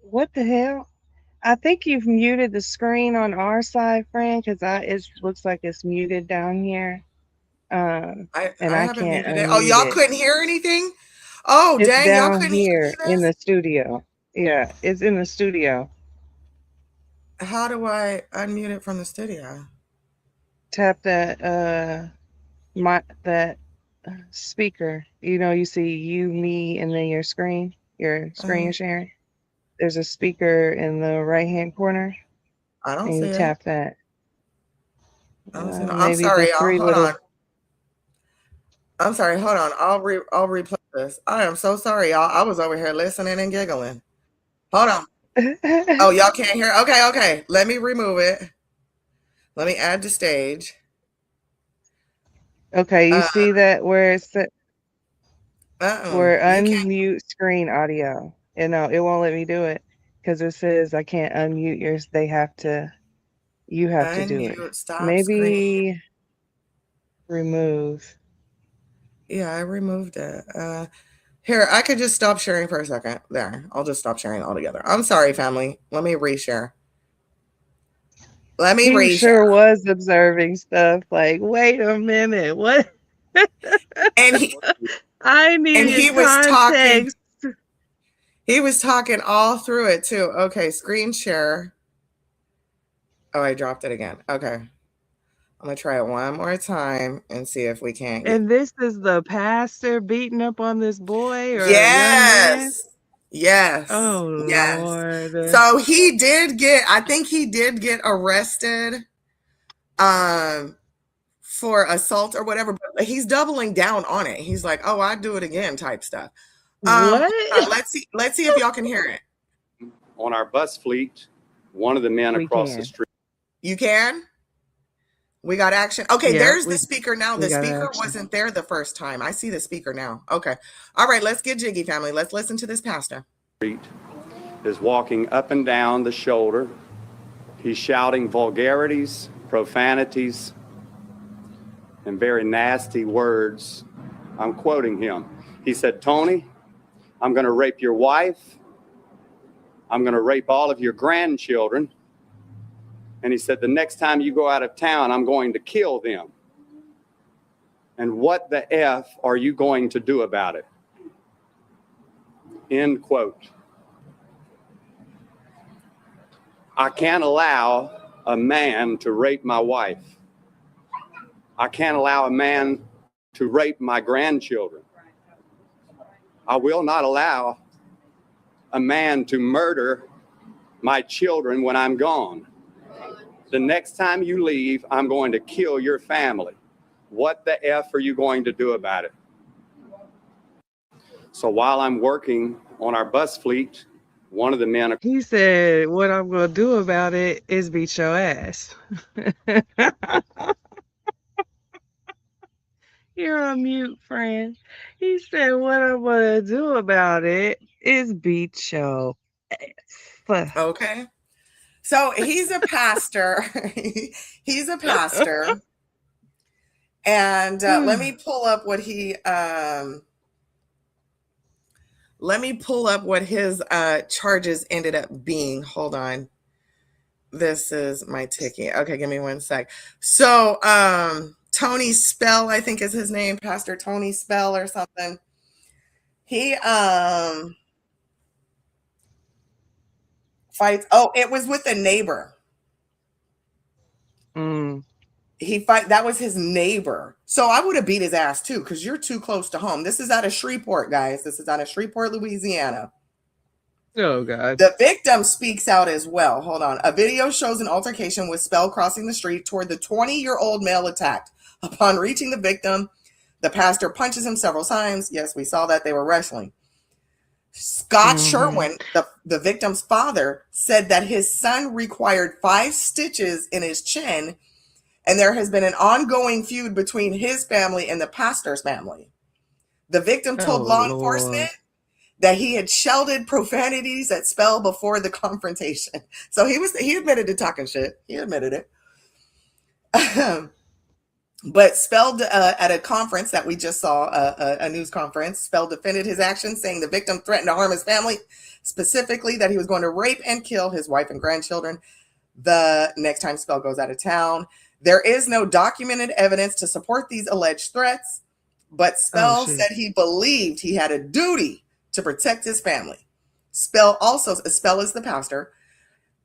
C: what the hell? I think you've muted the screen on our side, friend, because it looks like it's muted down here. And
B: I
C: I
B: haven't
C: can't
B: muted it. Oh,
C: unmute
B: y'all
C: it.
B: couldn't hear anything? Oh,
C: It's
B: dang, y'all
C: down
B: couldn't hear
C: here
B: any
C: in
B: of
C: the studio. Yeah, it's in the studio.
B: this? How do I unmute it from the studio?
C: Tap that speaker. You see you, me, and then your screen
B: Uh,
C: sharing. There's a speaker in the right hand corner,
B: I don't
C: and
B: see
C: you
B: it.
C: tap that.
B: I don't see no. I'm
C: Maybe the
B: sorry, y'all.
C: three
B: Hold on.
C: little.
B: I'm sorry. Hold on. I'll replay this. I am so sorry, y'all. I was over here listening and giggling. Hold on. Oh, y'all can't hear. Okay, okay. Let me remove it. Let me add to stage.
C: Okay, you
B: Uh,
C: see that where
B: you can't.
C: unmute screen audio. And no, it won't let me do it because it says I can't unmute yours. You have to do it.
B: Unmute, stop screen.
C: Maybe remove.
B: Yeah, I removed it. Here, I could just stop sharing for a second. There, I'll just stop sharing altogether. I'm sorry, family. Let me reshare. Let me
C: He sure
B: reshare.
C: was observing stuff like, wait a minute, what?
B: And he
C: I
B: and
C: needed
B: he was talking.
C: context.
B: He was talking all through it too. Okay, screen share. Oh, I dropped it again. Okay, I'm gonna try it one more time and see if we can't get.
C: And this is the pastor beating up on this boy or a young man?
B: Yes. Yes.
C: Oh,
B: Yes.
C: Lord.
B: So he did get, I think he did get arrested um for assault or whatever, but he's doubling down on it. He's like, "Oh, I'd do it again" type stuff.
C: What?
B: Let's see if y'all can hear it.
E: On our bus fleet, one of the men
C: We
E: across the
C: can.
E: street.
B: You can? We got action. Okay,
C: Yeah,
B: there's the speaker now.
C: we
B: The
C: got
B: speaker
C: action.
B: wasn't there the first time. I see the speaker now. Okay. All right, let's get jiggy, family. Let's listen to this pastor.
E: Is walking up and down the shoulder. He's shouting vulgarities, profanities, and very nasty words. I'm quoting him. He said, "Tony, I'm going to rape your wife. I'm going to rape all of your grandchildren." And he said, "The next time you go out of town, I'm going to kill them. And what the F are you going to do about it?" End quote. I can't allow a man to rape my wife. I can't allow a man to rape my grandchildren. I will not allow a man to murder my children when I'm gone. The next time you leave, I'm going to kill your family. What the F are you going to do about it? So while I'm working on our bus fleet, one of the men...
C: He said, what I'm going to do about it is beat your ass. You're on mute, friend. He said, what I'm going to do about it is beat your ass.
B: Okay. So he's a pastor. He's a pastor. And let me pull up what his charges ended up being. Hold on. This is my ticket. Okay, give me one sec. So Tony Spell, I think is his name, Pastor Tony Spell or something. He fights. Oh, it was with a neighbor. That was his neighbor. So I would have beat his ass too, because you're too close to home. This is out of Shreveport, guys. This is out of Shreveport, Louisiana.
C: Oh, God.
B: The victim speaks out as well. Hold on. A video shows an altercation with Spell crossing the street toward the 20-year-old male attacked. Upon reaching the victim, the pastor punches him several times. Yes, we saw that they were wrestling. Scott Sherwin, the victim's father, said that his son required 5 stitches in his chin, and there has been an ongoing feud between his family and the pastor's family. The victim told law enforcement that he had shouted profanities at Spell before the confrontation. So he admitted to talking shit. He admitted it. But Spell, at a conference that we just saw, a news conference, Spell defended his actions, saying the victim threatened to harm his family, specifically that he was going to rape and kill his wife and grandchildren the next time Spell goes out of town. There is no documented evidence to support these alleged threats, but Spell said he believed he had a duty to protect his family. Spell is the pastor.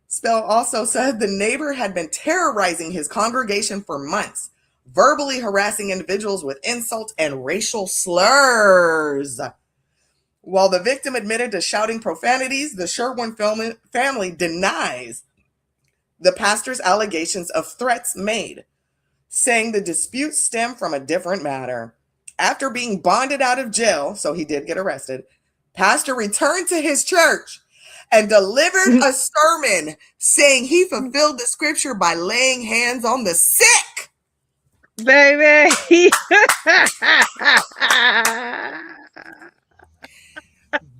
B: Spell also said the neighbor had been terrorizing his congregation for months, verbally harassing individuals with insults and racial slurs. While the victim admitted to shouting profanities, the Sherwin family denies the pastor's allegations of threats made, saying the dispute stemmed from a different matter. After being bonded out of jail, so he did get arrested, pastor returned to his church and delivered a sermon saying he fulfilled the scripture by laying hands on the sick.
C: Baby.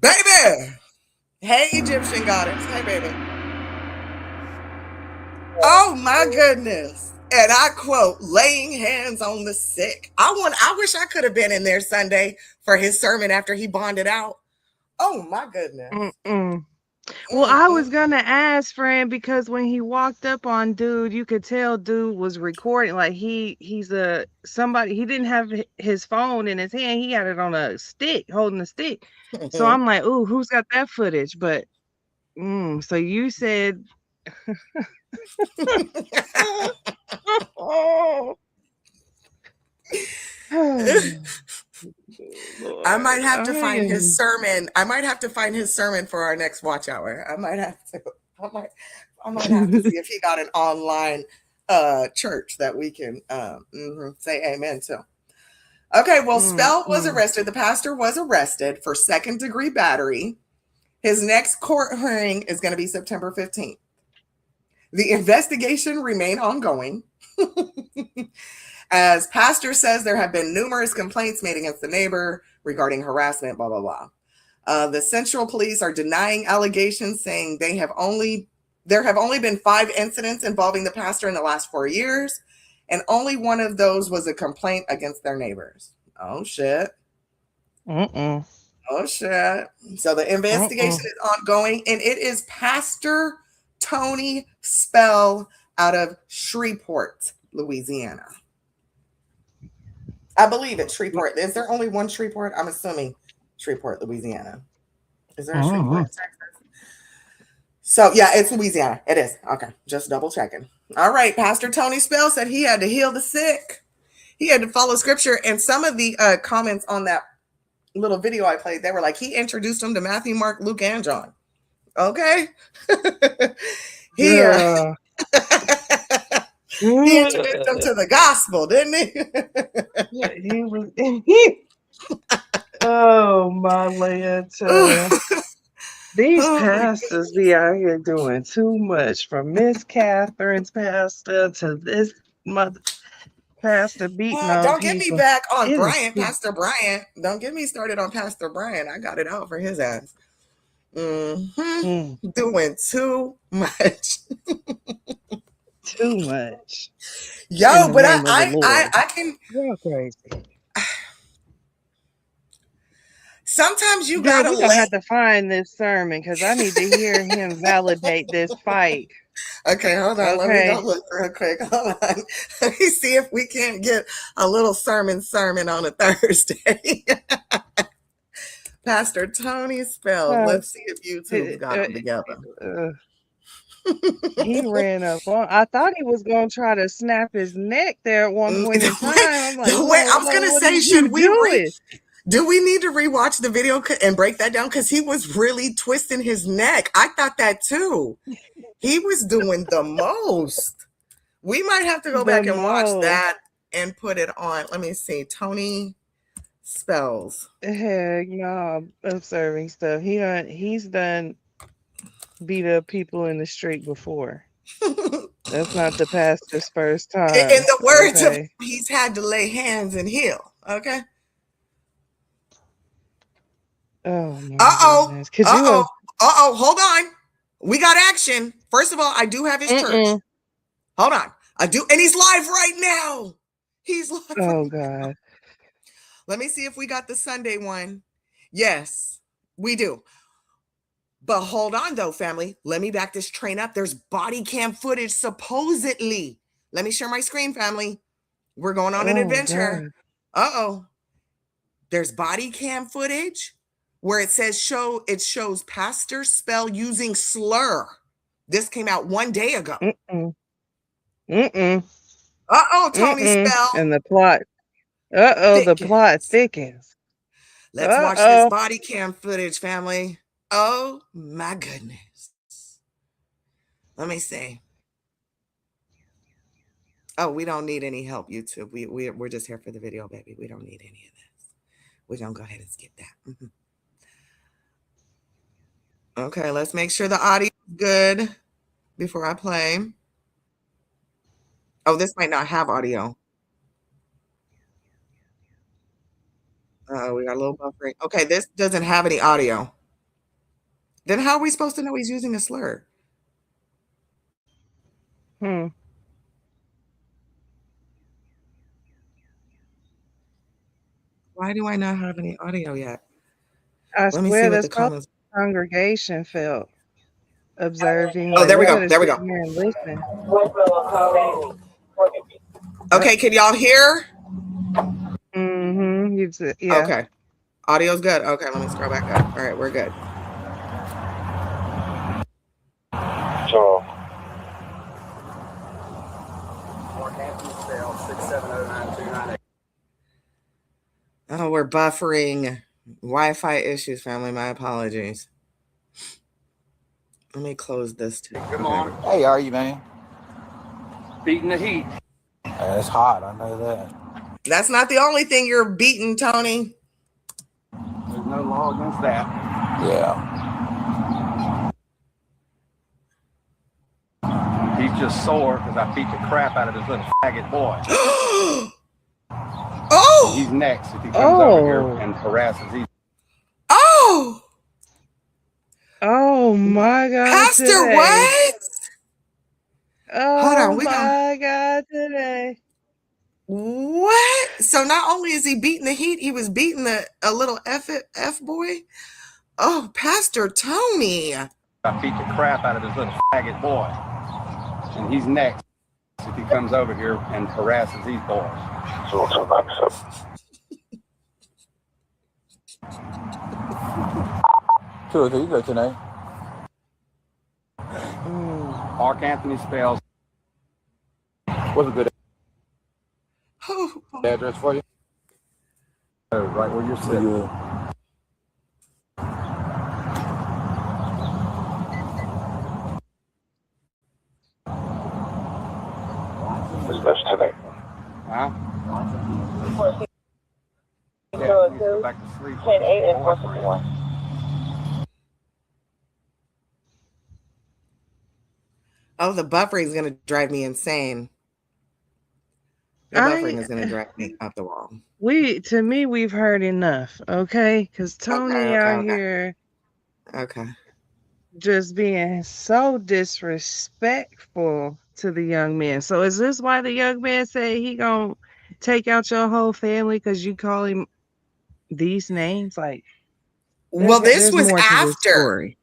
B: Baby. Hey, Egyptian goddess. Hey, baby. Oh, my goodness. And I quote, laying hands on the sick. I wish I could have been in there Sunday for his sermon after he bonded out. Oh, my goodness.
C: Well, I was gonna ask, friend, because when he walked up on dude, you could tell dude was recording. Like he's somebody. He didn't have his phone in his hand. He had it on a stick, holding a stick. So I'm like, ooh, who's got that footage? But so you said.
B: I might have to find his sermon. I might have to find his sermon for our next watch hour. I might have to see if he got an online church that we can say amen to. Okay, well, Spell was arrested. The pastor was arrested for second-degree battery. His next court hearing is going to be September 15th. The investigation remained ongoing. As pastor says, there have been numerous complaints made against the neighbor regarding harassment, blah, blah, blah. The Central Police are denying allegations, saying there have only been 5 incidents involving the pastor in the last 4 years, and only one of those was a complaint against their neighbors. Oh, shit. Oh, shit. So the investigation is ongoing, and it is Pastor Tony Spell out of Shreveport, Louisiana. I believe it's Shreveport. Is there only one Shreveport? I'm assuming Shreveport, Louisiana. Is there a Shreveport, Texas? So, yeah, it's Louisiana. It is. Okay, just double checking. All right, Pastor Tony Spell said he had to heal the sick. He had to follow scripture. And some of the comments on that little video I played, they were like, he introduced him to Matthew, Mark, Luke, and John. Okay. Here. He introduced them to the gospel, didn't he?
C: Yeah, he was. Oh my Lanta. These
B: Oh my
C: pastors be out here doing too much, from Miss Catherine's pastor to this mother pastor beating on
B: don't get me
C: people.
B: back on
C: It is
B: Brian, Pastor Brian. Don't get me started on Pastor Brian. I got it out for his ass.
C: mm,
B: Doing too much.
C: too much. In
B: Yo,
C: the
B: but
C: name of the Lord.
B: I can
C: You're crazy.
B: sometimes you
C: Girl,
B: gotta
C: we gonna
B: let
C: have to find this sermon because I need to hear him validate this fight.
B: Okay, hold on. Let me go
C: Okay.
B: look real quick. Hold on. Let me see if we can't get a little sermon on a Thursday. Pastor Tony Spells.
C: Uh,
B: Let's see if YouTube's got
C: uh,
B: them together.
C: he ran up on. I thought he was gonna try to snap his neck there at one point in time. I'm like,
B: Wait, I was gonna
C: what are
B: say,
C: you doing?
B: do we need to rewatch the video and break that down? Because he was really twisting his neck. I thought that too. He was doing the most. We might have to go back and watch that and put it on. Let me see. Tony Spells.
C: Heck no, observing stuff. He's done beat up people in the street before. That's not the pastor's first time.
B: In the words of
C: okay?
B: he's had to lay hands and heal. Okay.
C: Oh my
B: Uh-oh.
C: goodness. Could you
B: Uh-oh.
C: have
B: Uh-oh. Hold on. We got action. First of all, I do have his church. Hold on. I do. And he's live right now. He's live.
C: Oh God.
B: Let me see if we got the Sunday one. Yes, we do. But hold on though, family. Let me back this train up. There's body cam footage, supposedly. Let me share my screen, family. We're going on an adventure.
C: God.
B: Uh-oh. There's body cam footage where it shows Pastor Spell using slur. This came out 1 day ago. Uh-oh, Tony Spell.
C: And the plot. The plot thickens.
B: Let's watch this body cam footage, family. Oh my goodness. Let me see. Oh, we don't need any help, YouTube. We're just here for the video, baby. We don't need any of this. We're gonna go ahead and skip that. Okay, let's make sure the audio is good before I play. Oh, this might not have audio. We got a little buffering. Okay, this doesn't have any audio. Then how are we supposed to know he's using a slur? Why do I not have any audio yet?
C: Let me see what the comments. Congregation felt observing.
B: Oh, there we go. There we go.
C: And listen.
B: Okay, can y'all hear?
C: Yeah.
B: Okay. Audio's good. Okay, let me scroll back up. All right, we're good.
F: So.
B: Oh, we're buffering. Wi-Fi issues, family. My apologies. Let me close this too.
F: Good morning. Hey, how are you, man?
E: Beating the heat.
F: It's hot. I know that.
B: That's not the only thing you're beating, Tony.
E: There's no law against that.
F: Yeah.
E: He's just sore because I beat the crap out of this little faggot boy.
B: Oh!
E: He's next if he comes over here and harasses these.
B: Oh!
C: Oh my God.
B: Pastor,
C: today.
B: what?
C: Oh, hold on, my God, today.
B: What? So not only is he beating the heat, he was beating a little F boy. Oh, Pastor Tony.
E: I beat the crap out of this little faggot boy. And he's next if he comes over here and harasses these boys.
F: Two or three, you go tonight.
E: Mark Anthony Spells.
F: What's a good
B: Oh.
F: address for you?
E: Right where you're sitting.
F: Let's tonight.
E: Huh?
F: Yeah, you need to go back to sleep. 10, 8, and 451.
B: Oh, the buffering is going to drive me insane. The buffering is going to drive me up the wall.
C: To me, we've heard enough, okay? Because Tony out here
B: Okay.
C: just being so disrespectful to the young man. So is this why the young man said he gonna take out your whole family because you call him these names? Like,
B: Well, this
C: there's
B: was
C: more to this
B: after.
C: story.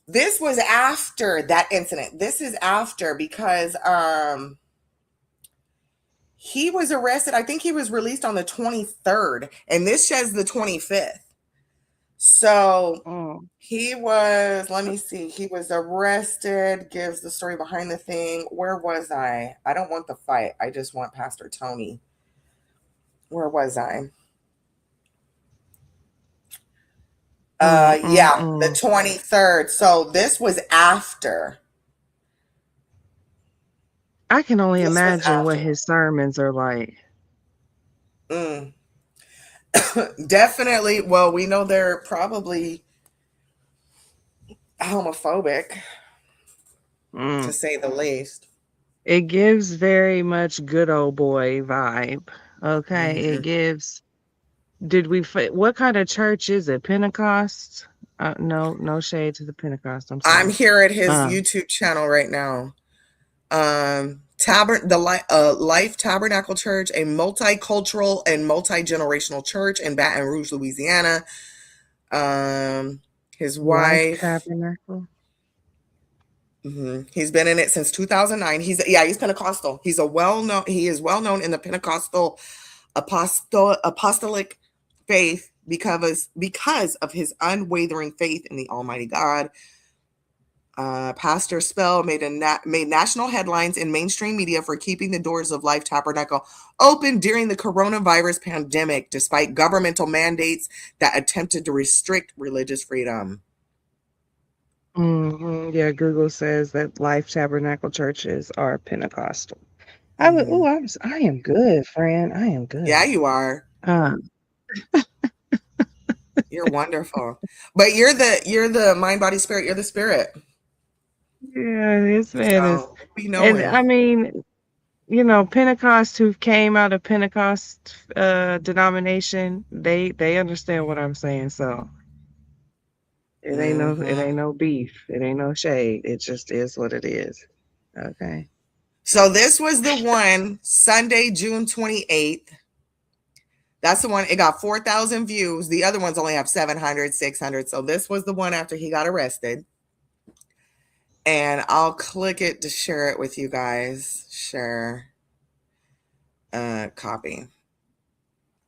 B: This was after that incident. This is after because he was arrested. I think he was released on the 23rd, and this says the 25th. So he was, let me see, he was arrested, gives the story behind the thing. Where was I? I don't want the fight. I just want Pastor Tony. Where was I? Yeah, the 23rd. So this was after.
C: I can only imagine what his sermons are like.
B: Definitely. Well, we know they're probably homophobic, to say the least.
C: It gives very much good old boy vibe. Okay, it gives. What kind of church is it? Pentecost? No shade to the Pentecost. I'm sorry.
B: I'm here at his YouTube channel right now. Life Tabernacle Church, a multicultural and multi-generational church in Baton Rouge, Louisiana. His wife.
C: Life Tabernacle.
B: He's been in it since 2009. He's Pentecostal. He is well known in the Pentecostal apostolic faith because of his unwavering faith in the Almighty God. Pastor Spell made national headlines in mainstream media for keeping the doors of Life Tabernacle open during the coronavirus pandemic, despite governmental mandates that attempted to restrict religious freedom.
C: Yeah, Google says that Life Tabernacle churches are Pentecostal. I am good, friend. I am good.
B: Yeah, you are. You're wonderful. But you're the mind, body, spirit. You're the spirit.
C: Yeah, this man is. And
B: him.
C: I mean, Pentecost who came out of Pentecost denomination, they understand what I'm saying. So it ain't no beef. It ain't no shade. It just is what it is. Okay.
B: So this was the one, Sunday, June 28th. That's the one. It got 4,000 views. The other ones only have 700, 600. So this was the one after he got arrested. And I'll click it to share it with you guys. Share. Copy.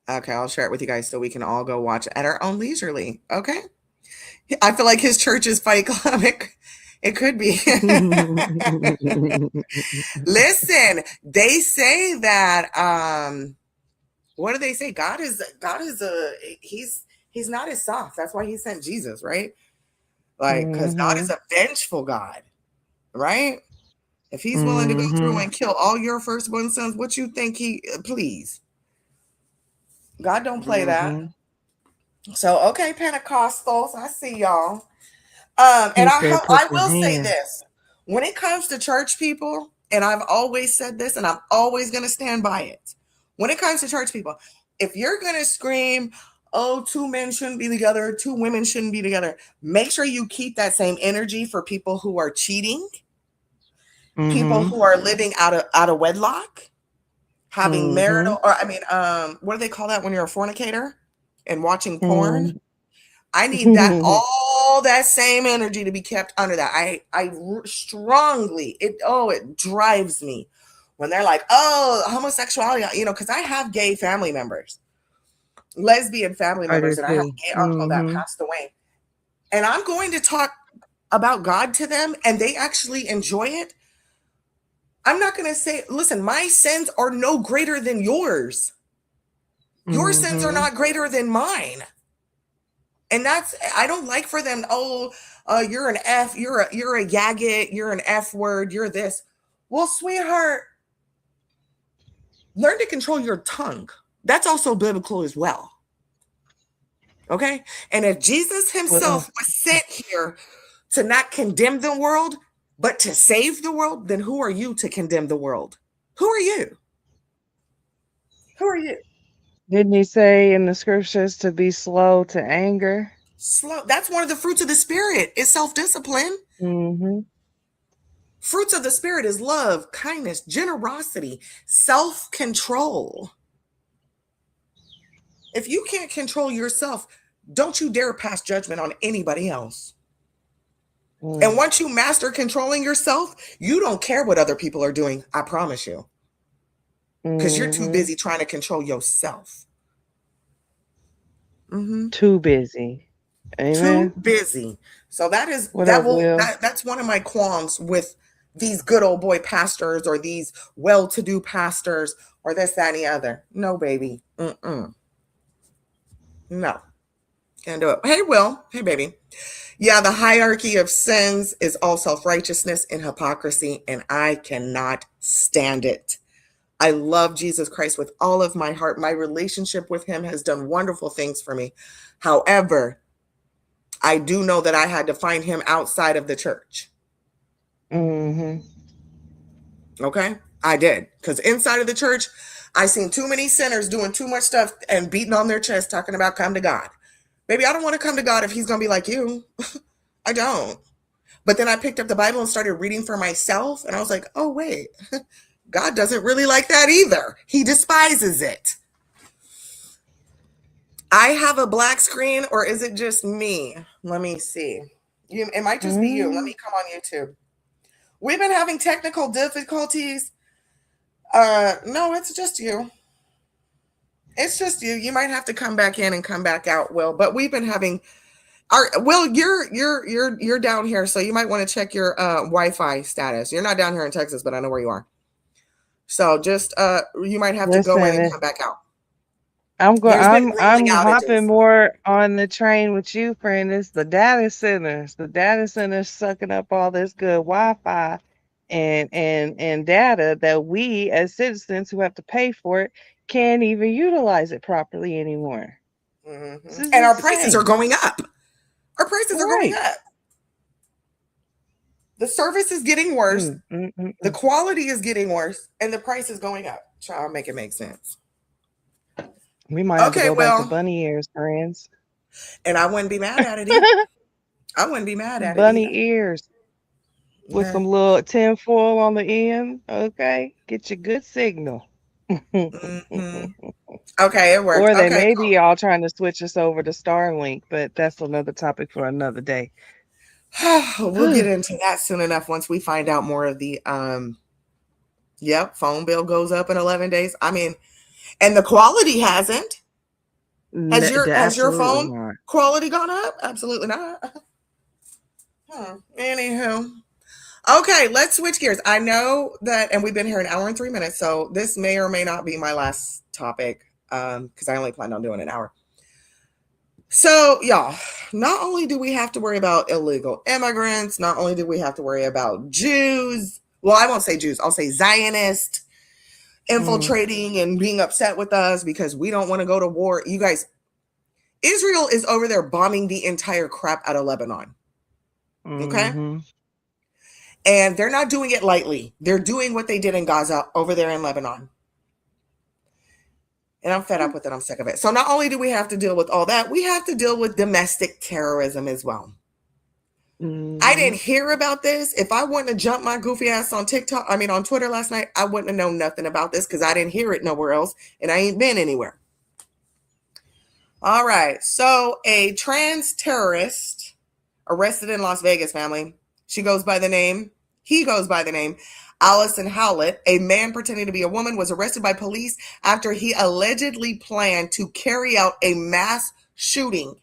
B: Okay, I'll share it with you guys so we can all go watch at our own leisurely. Okay. I feel like his church is Fight Club. It could be. Listen, they say that what do they say? God is he's not as soft. That's why he sent Jesus, right? Like, because God is a vengeful God, right? If he's willing to go through and kill all your firstborn sons, what you think please? God don't play that. So, okay, Pentecostals, I see y'all. And I will say this. When it comes to church people, and I've always said this, and I'm always going to stand by it. When it comes to church people, if you're going to scream, oh, 2 men shouldn't be together, 2 women shouldn't be together, make sure you keep that same energy for people who are cheating, people who are living out of wedlock, having marital, or what do they call that when you're a fornicator and watching porn? I need that all that same energy to be kept under that. I strongly, it drives me when they're like, oh, homosexuality, because I have gay family members, lesbian family members, and I have a gay uncle that passed away. And I'm going to talk about God to them and they actually enjoy it. I'm not going to say, listen, my sins are no greater than yours. Your sins are not greater than mine. And I don't like for them, you're an F, you're a yagget, you're an F word, you're this. Well, sweetheart, Learn to control your tongue. That's also biblical as well. Okay? And if Jesus himself was sent here to not condemn the world, but to save the world, then who are you to condemn the world? Who are you? Who are you?
C: Didn't he say in the scriptures to be slow to anger?
B: Slow. That's one of the fruits of the spirit. It's self-discipline.
C: Mm-hmm.
B: Fruits of the spirit is love, kindness, generosity, self-control. If you can't control yourself, don't you dare pass judgment on anybody else. And once you master controlling yourself, you don't care what other people are doing. I promise you. Because you're too busy trying to control yourself.
C: Too busy. Amen.
B: Too busy. So that's one of my qualms with these good old boy pastors or these well-to-do pastors or this, that, and the other. No, baby. No. Can't do it. Hey, Will. Hey, baby. Yeah, the hierarchy of sins is all self-righteousness and hypocrisy, and I cannot stand it. I love Jesus Christ with all of my heart. My relationship with him has done wonderful things for me. However, I do know that I had to find him outside of the church. Okay? I did. Because inside of the church, I seen too many sinners doing too much stuff and beating on their chest talking about come to God. Baby, I don't want to come to God if he's going to be like you. I don't. But then I picked up the Bible and started reading for myself. And I was like, oh, wait. God doesn't really like that either. He despises it. I have a black screen, or is it just me? Let me see. It might just be you. Let me come on YouTube. We've been having technical difficulties. No, it's just you. It's just you. You might have to come back in and come back out, Will. But we've been having Will, you're down here, so you might want to check your Wi-Fi status. You're not down here in Texas, but I know where you are. So just you might have to go in and come back out.
C: I'm hopping more on the train with you, friend. It's the data centers. The data centers sucking up all this good Wi-Fi and data that we as citizens who have to pay for it can't even utilize it properly anymore.
B: And our prices are going up. Our prices are going up. The service is getting worse. The quality is getting worse, and the price is going up. Try to make it make sense.
C: We might have to go back to bunny ears, friends.
B: And I wouldn't be mad at it either. I wouldn't be mad at
C: bunny ears with some little tinfoil on the end. Okay, get your good signal.
B: Okay, it works.
C: Or they may be all trying to switch us over to Starlink, but that's another topic for another day.
B: We'll get into that soon enough once we find out more of the phone bill goes up in 11 days. I mean, and the quality hasn't. Has your phone quality gone up? Absolutely not. Anywho. Okay, let's switch gears. I know that, and we've been here an hour and 3 minutes, so this may or may not be my last topic because I only planned on doing an hour. So, y'all, not only do we have to worry about illegal immigrants, not only do we have to worry about Jews, well, I won't say Jews, I'll say Zionists infiltrating and being upset with us because we don't want to go to war. You guys, Israel is over there bombing the entire crap out of Lebanon. Okay? And they're not doing it lightly. They're doing what they did in Gaza over there in Lebanon. And I'm fed up with it. I'm sick of it. So not only do we have to deal with all that, we have to deal with domestic terrorism as well. I didn't hear about this. If I wouldn't have jumped my goofy ass on on Twitter last night, I wouldn't have known nothing about this because I didn't hear it nowhere else and I ain't been anywhere. All right. So a trans terrorist arrested in Las Vegas, family. He goes by the name Allison Howlett, a man pretending to be a woman, was arrested by police after he allegedly planned to carry out a mass shooting.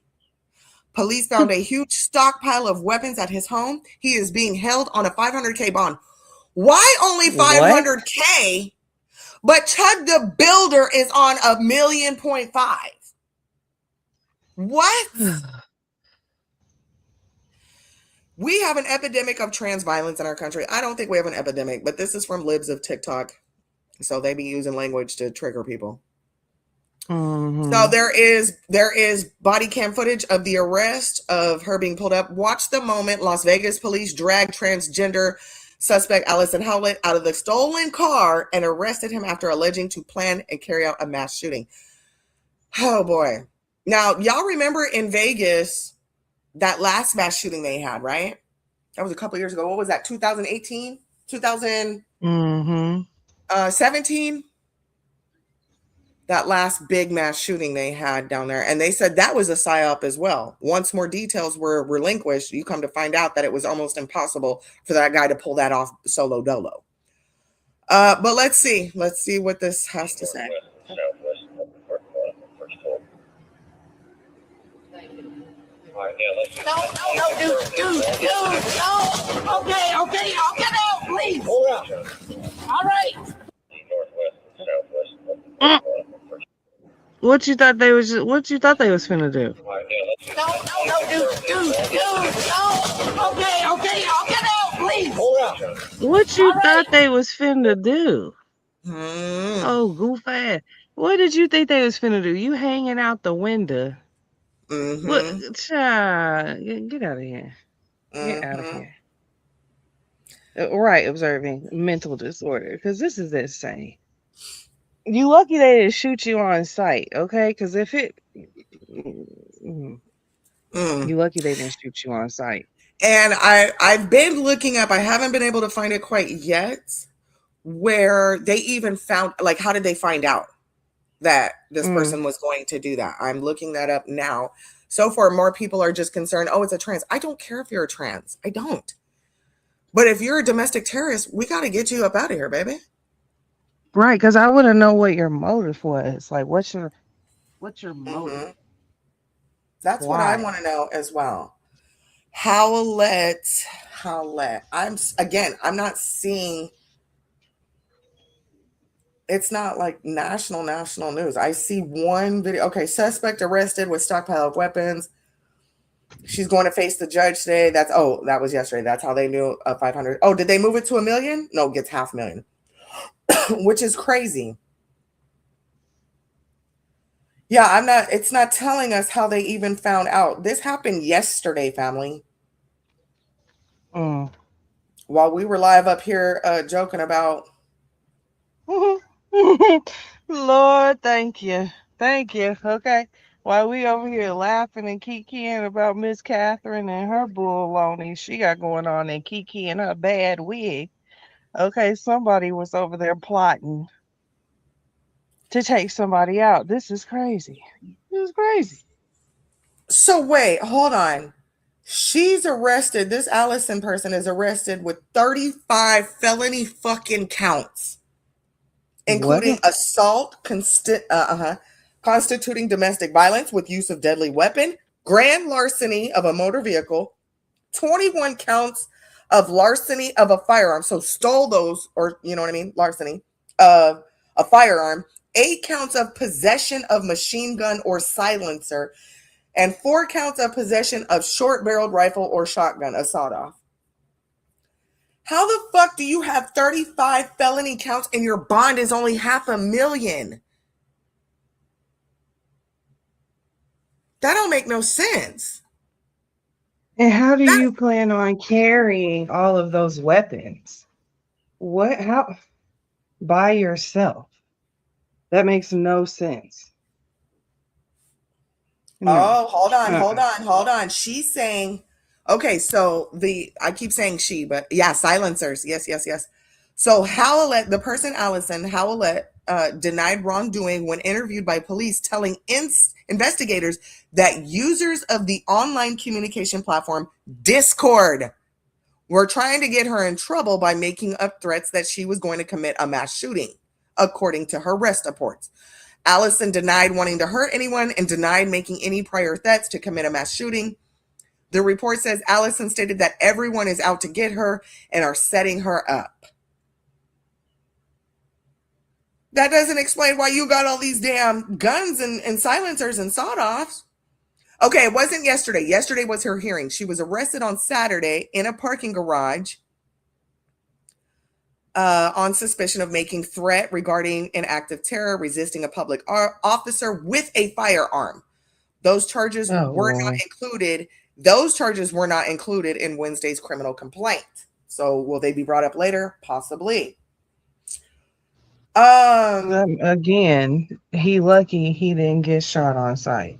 B: Police found a huge stockpile of weapons at his home. He is being held on a $500K bond. Why only $500K? But Chud the Builder is on $1.5 million. What? We have an epidemic of trans violence in our country. I don't think we have an epidemic, but this is from Libs of TikTok. So they be using language to trigger people.
C: Mm-hmm.
B: So there is body cam footage of the arrest of her being pulled up. Watch the moment Las Vegas police dragged transgender suspect Allison Howlett out of the stolen car and arrested him after alleging to plan and carry out a mass shooting. Oh boy. Now, y'all remember in Vegas that last mass shooting they had, right? That was a couple years ago. What was that? 2018? 2017? That last big mass shooting they had down there. And they said that was a psyop as well. Once more details were relinquished, you come to find out that it was almost impossible for that guy to pull that off solo dolo. But let's see. Let's see what this has to say.
F: Southwest, first floor. All right, yeah, let's
G: No, dude, no. Okay, I'll get out, please.
F: hold on.
G: All right.
F: The northwest, southwest, first.
C: What you thought they was finna do?
F: All right, yeah, let's
G: No, dude, no. Okay, I'll get out, please.
F: hold on.
C: What you thought they was finna do? Oh, goof ass. What did you think they was finna do? You hanging out the window. What? Child, get out of here. Get out of here. Right, observing mental disorder, because this is insane. You lucky they didn't shoot you on sight, okay? Because if it, you lucky they didn't shoot you on sight.
B: And I've been looking up. I haven't been able to find it quite yet. Where they even found, like, how did they find out that this person was going to do that? I'm looking that up now. So far, more people are just concerned, oh, it's a trans. I don't care if you're a trans. I don't. But if you're a domestic terrorist, we got to get you up out of here, baby.
C: Right, because I want to know what your motive was. Like, what's your motive?
B: That's what I want to know as well. Howlett. I'm not seeing. It's not like national news. I see one video. Okay, suspect arrested with stockpile of weapons. She's going to face the judge today. That was yesterday. That's how they knew 500. Oh, did they move it to $1 million? No, it gets $500,000, which is crazy. Yeah, it's not telling us how they even found out. This happened yesterday, family. While we were live up here joking about.
C: Lord, thank you. Okay. While we over here laughing and kikiing about Miss Catherine and her bulloney she got going on and kikiing her bad wig. Okay, somebody was over there plotting to take somebody out. This is crazy.
B: So wait, hold on. She's arrested. This Allison person is arrested with 35 felony fucking counts, including assault, constituting domestic violence with use of deadly weapon, grand larceny of a motor vehicle, 21 counts of larceny of a firearm. So stole those, or you know what I mean? Larceny of a firearm, 8 counts of possession of machine gun or silencer, and 4 counts of possession of short-barreled rifle or shotgun, a sawed-off. How the fuck do you have 35 felony counts and your bond is only $500,000? That don't make no sense.
C: And how do you plan on carrying all of those weapons? How? By yourself? That makes no sense.
B: No. Oh, hold on. She's saying, okay, so I keep saying she, but yeah, silencers. Yes. So Howlett, the person Allison Howlett, denied wrongdoing when interviewed by police, telling investigators that users of the online communication platform Discord were trying to get her in trouble by making up threats that she was going to commit a mass shooting, according to her arrest reports. Allison denied wanting to hurt anyone and denied making any prior threats to commit a mass shooting. The report says Allison stated that everyone is out to get her and are setting her up. That doesn't explain why you got all these damn guns and silencers and sawed-offs. Okay, it wasn't yesterday. Yesterday was her hearing. She was arrested on Saturday in a parking garage. on suspicion of making threat regarding an act of terror, resisting a public officer with a firearm. Those charges
C: Oh
B: were not
C: Lord.
B: included. Those charges were not included in Wednesday's criminal complaint. So will they be brought up later? Possibly.
C: Again, he lucky he didn't get shot on sight.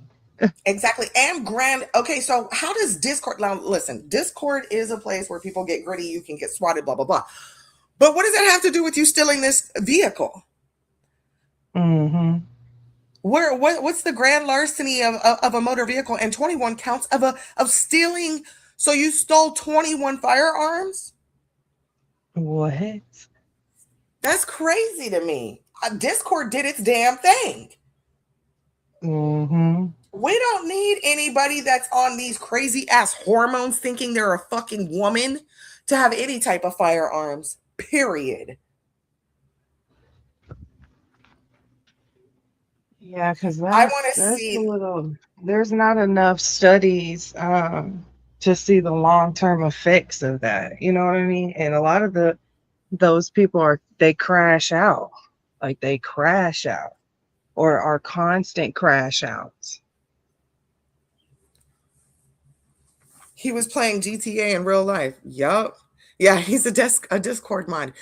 B: Exactly. And okay, so how does Discord now listen, Discord is a place where people get gritty, you can get swatted, blah blah blah. But what does that have to do with you stealing this vehicle?
C: Mm-hmm.
B: What's the grand larceny of a motor vehicle and 21 counts of stealing? So you stole 21 firearms?
C: What?
B: That's crazy to me. Discord did its damn thing.
C: Mm-hmm.
B: We don't need anybody that's on these crazy ass hormones thinking they're a fucking woman to have any type of firearms, period.
C: Yeah, because
B: I want to
C: that's a
B: see.
C: little. There's not enough studies to see the long-term effects of that. You know what I mean? And a lot of those people they crash out, like they crash out, or are constant crash outs.
B: He was playing GTA in real life. Yup. Yeah, he's a Discord mod.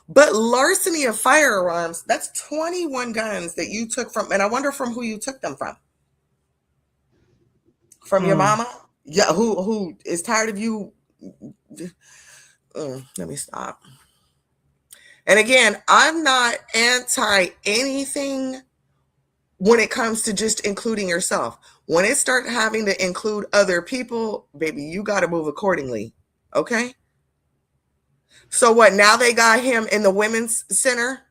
B: But larceny of firearms, that's 21 guns that you took from, and I wonder from who you took them from. From your mama? Yeah, who is tired of you? Let me stop. And again, I'm not anti anything when it comes to just including yourself. When it starts having to include other people, baby, you got to move accordingly. Okay? So what? Now they got him in the women's center,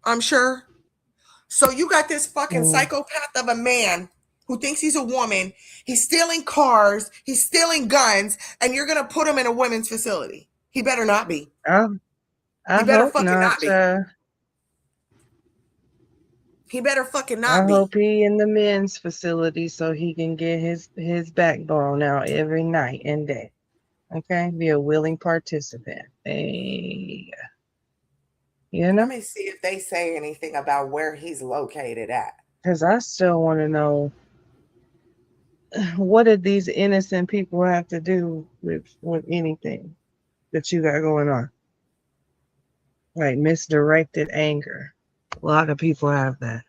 B: I'm sure. So you got this fucking psychopath of a man who thinks he's a woman. He's stealing cars. He's stealing guns. And you're going to put him in a women's facility. He better not be.
C: I
B: He better
C: hope
B: fucking not be.
C: not.
B: He better fucking
C: I
B: not be.
C: hope he in the men's facility so he can get his backbone out every night and day. Okay, be a willing participant. Hey, you know,
B: Let me see if they say anything about where he's located at.
C: because I still want to know what did these innocent people have to do with anything that you got going on? Like misdirected anger. A lot of people have that.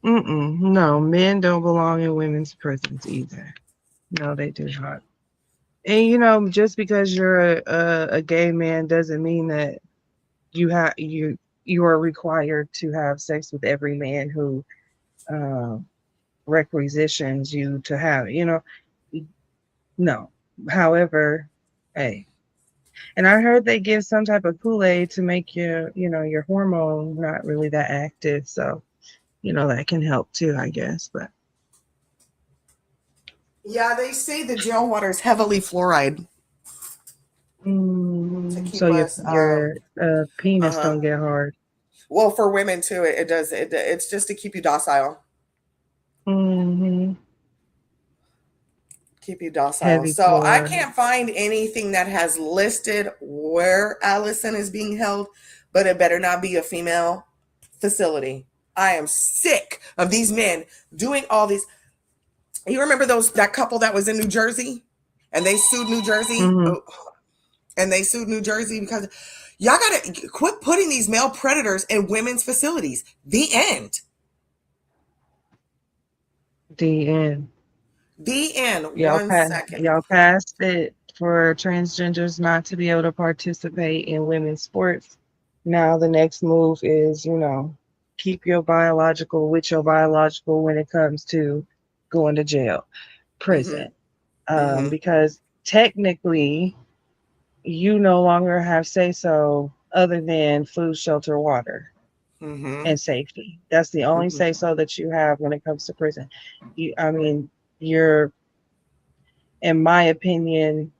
C: No, men don't belong in women's prisons either. No, they do not. And just because you're a gay man doesn't mean that you are required to have sex with every man who requisitions you to have. No. However, hey, and I heard they give some type of Kool-Aid to make your hormone not really that active. So, that can help too, I guess. But
B: Yeah, they say the jail water is heavily fluoride to keep
C: so
B: us.
C: your penis
B: Uh-huh.
C: don't get hard.
B: Well, for women too, it does. It's just to keep you docile.
C: Mm-hmm.
B: Keep you docile.
C: Heavy
B: So I
C: fluoride.
B: can't find anything that has listed where Allison is being held, but it better not be a female facility. I am sick of these men doing all these. You remember that couple that was in New Jersey, and they sued New Jersey,
C: Mm-hmm.
B: and they sued New Jersey because y'all gotta quit putting these male predators in women's facilities. The end.
C: The end.
B: The end. One second.
C: Y'all passed it for transgenders not to be able to participate in women's sports. Now the next move is, keep your biological with your biological when it comes to going to jail, prison.
B: Mm-hmm.
C: Because technically you no longer have say-so other than food, shelter, water, and safety. That's the only say-so that you have when it comes to prison. You're, in my opinion,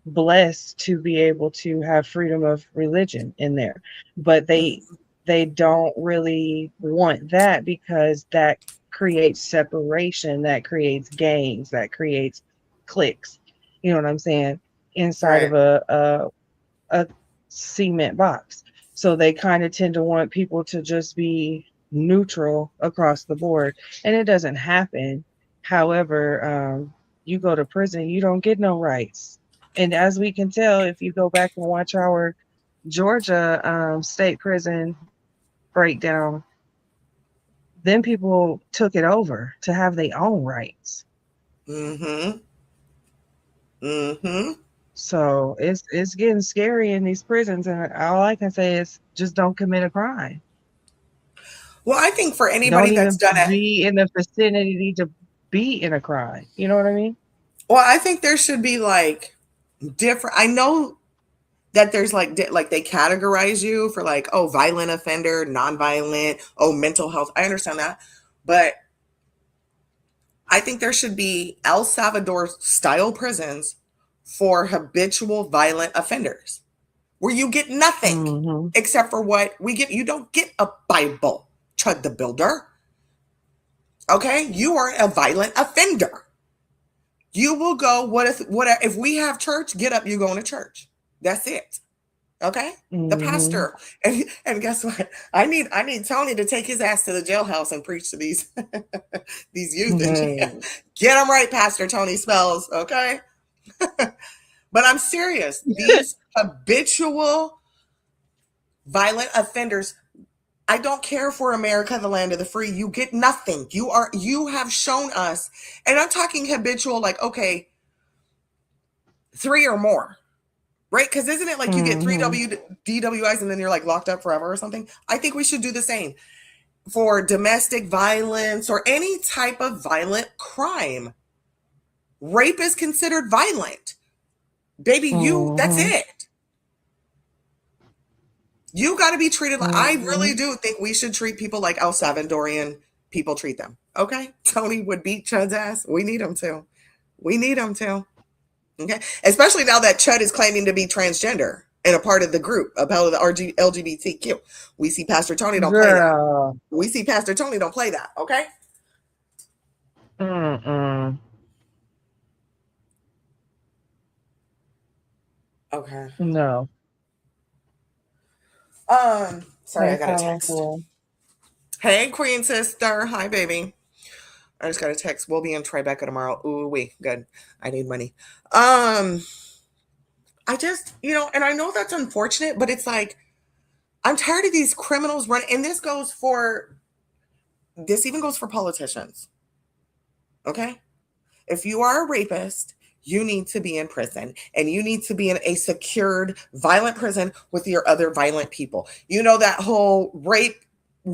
C: blessed to be able to have freedom of religion in there. But they don't really want that because that creates separation, that creates gangs, that creates cliques. You know what I'm saying? Inside of a cement box. So they kind of tend to want people to just be neutral across the board, and it doesn't happen. However, you go to prison, you don't get no rights. And as we can tell, if you go back and watch our Georgia state prison breakdown, then people took it over to have their own rights.
B: Mm-hmm. Mm-hmm.
C: So it's getting scary in these prisons, and all I can say is just don't commit a crime.
B: Well, I think for anybody
C: Don't
B: that's
C: even
B: done it,
C: be in the vicinity to be in a crime. You know what I mean?
B: well, I think there should be like different. I know that there's like they categorize you for like, oh, violent offender, non-violent, oh, mental health. I understand that, but I think there should be El Salvador style prisons for habitual violent offenders where you get nothing
C: Mm-hmm.
B: except for what we get. You don't get a Bible, Chud the Builder. Okay, you are a violent offender. You will go. What if we have church? Get up. You going to church. That's it. Okay, the
C: Mm-hmm.
B: pastor. And guess what? I need Tony to take his ass to the jailhouse and preach to these these youth in jail.
C: Mm-hmm.
B: Get them right, Pastor Tony Spells. Okay, but I'm serious. These habitual violent offenders. I don't care for America, the land of the free. You get nothing. You have shown us, and I'm talking habitual, like, okay, 3 or more, right? Because isn't it like you get 3 DWIs and then you're like locked up forever or something? I think we should do the same for domestic violence or any type of violent crime. Rape is considered violent. Baby, that's
C: Mm-hmm.
B: it. You got to be treated like, I really
C: Mm-hmm.
B: do think we should treat people like El Salvadorian people treat them. Okay? Tony would beat Chud's ass. We need him to. We need him to. Okay? Especially now that Chud is claiming to be transgender and a part of the group, a part of the LGBTQ. We see Pastor Tony don't play that.
C: Girl.
B: We see Pastor Tony don't play that. Okay?
C: Mm-mm.
B: Okay.
C: No.
B: Sorry,
C: Hey,
B: I got a text.
C: powerful.
B: Hey, Queen Sister. Hi, baby. I just got a text. We'll be in Tribeca tomorrow. Ooh, wee. Good. I need money. I just, and I know that's unfortunate, but it's like, I'm tired of these criminals running. And this even goes for politicians. Okay? If you are a rapist, you need to be in prison and you need to be in a secured, violent prison with your other violent people. You know, that whole rape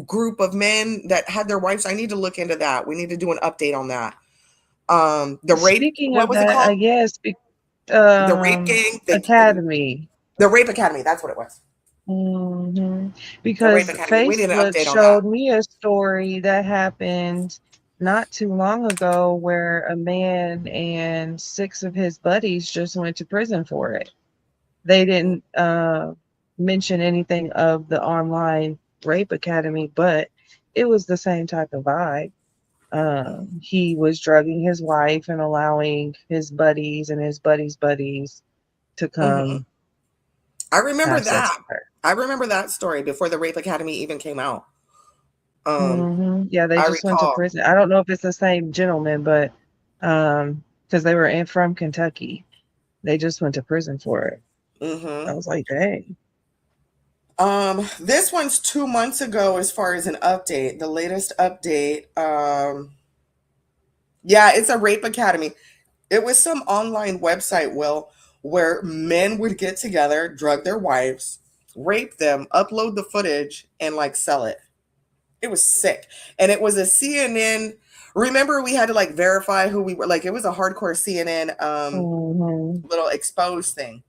B: group of men that had their wives. I need to look into that. We need to do an update on that. The rape,
C: Speaking
B: what
C: of
B: was it
C: that,
B: called?
C: I guess
B: The rape gang,
C: Academy.
B: the rape academy. That's what it was.
C: Hmm.
B: The rape
C: Because
B: academy. We need an
C: Facebook
B: update on that.
C: showed me a story that happened not too long ago where a man and 6 of his buddies just went to prison for it. They didn't mention anything of the online rape academy, but it was the same type of vibe. He was drugging his wife and allowing his buddies and his buddies to
B: Mm-hmm.
C: come
B: I remember
C: have sex
B: that.
C: with her.
B: I remember that story before the rape academy even came out. Um,
C: Yeah, they
B: I
C: just went to
B: recall.
C: prison. I don't know if it's the same gentleman, but because they were from Kentucky, they just went to prison for it. I
B: Mm-hmm.
C: was like, dang.
B: This one's 2 months ago as far as an update. The latest update. Yeah, it's a rape academy. It was some online website, Will, where men would get together, drug their wives, rape them, upload the footage, and like sell it. It was sick. And it was a CNN. Remember, we had to like verify who we were. Like, it was a hardcore CNN
C: Hmm.
B: little exposed thing.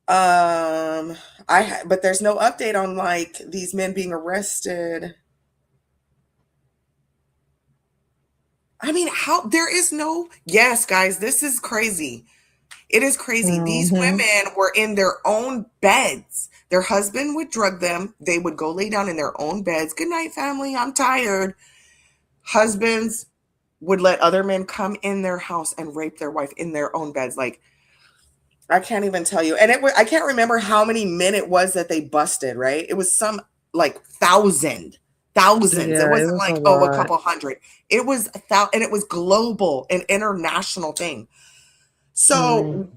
B: But there's no update on like these men being arrested. I mean, how there is no, yes, guys, this is crazy. It is crazy. These
C: Hmm.
B: women were in their own beds. Their husband would drug them. They would go lay down in their own beds. Good night, family. I'm tired. Husbands would let other men come in their house and rape their wife in their own beds. Like, I can't even tell you. And I can't remember how many men it was that they busted, right? It was some like thousands. It
C: Yeah, it
B: wasn't
C: was a
B: like, oh, a
C: lot.
B: couple hundred. It was and it was global, an international thing.
C: Right.
B: So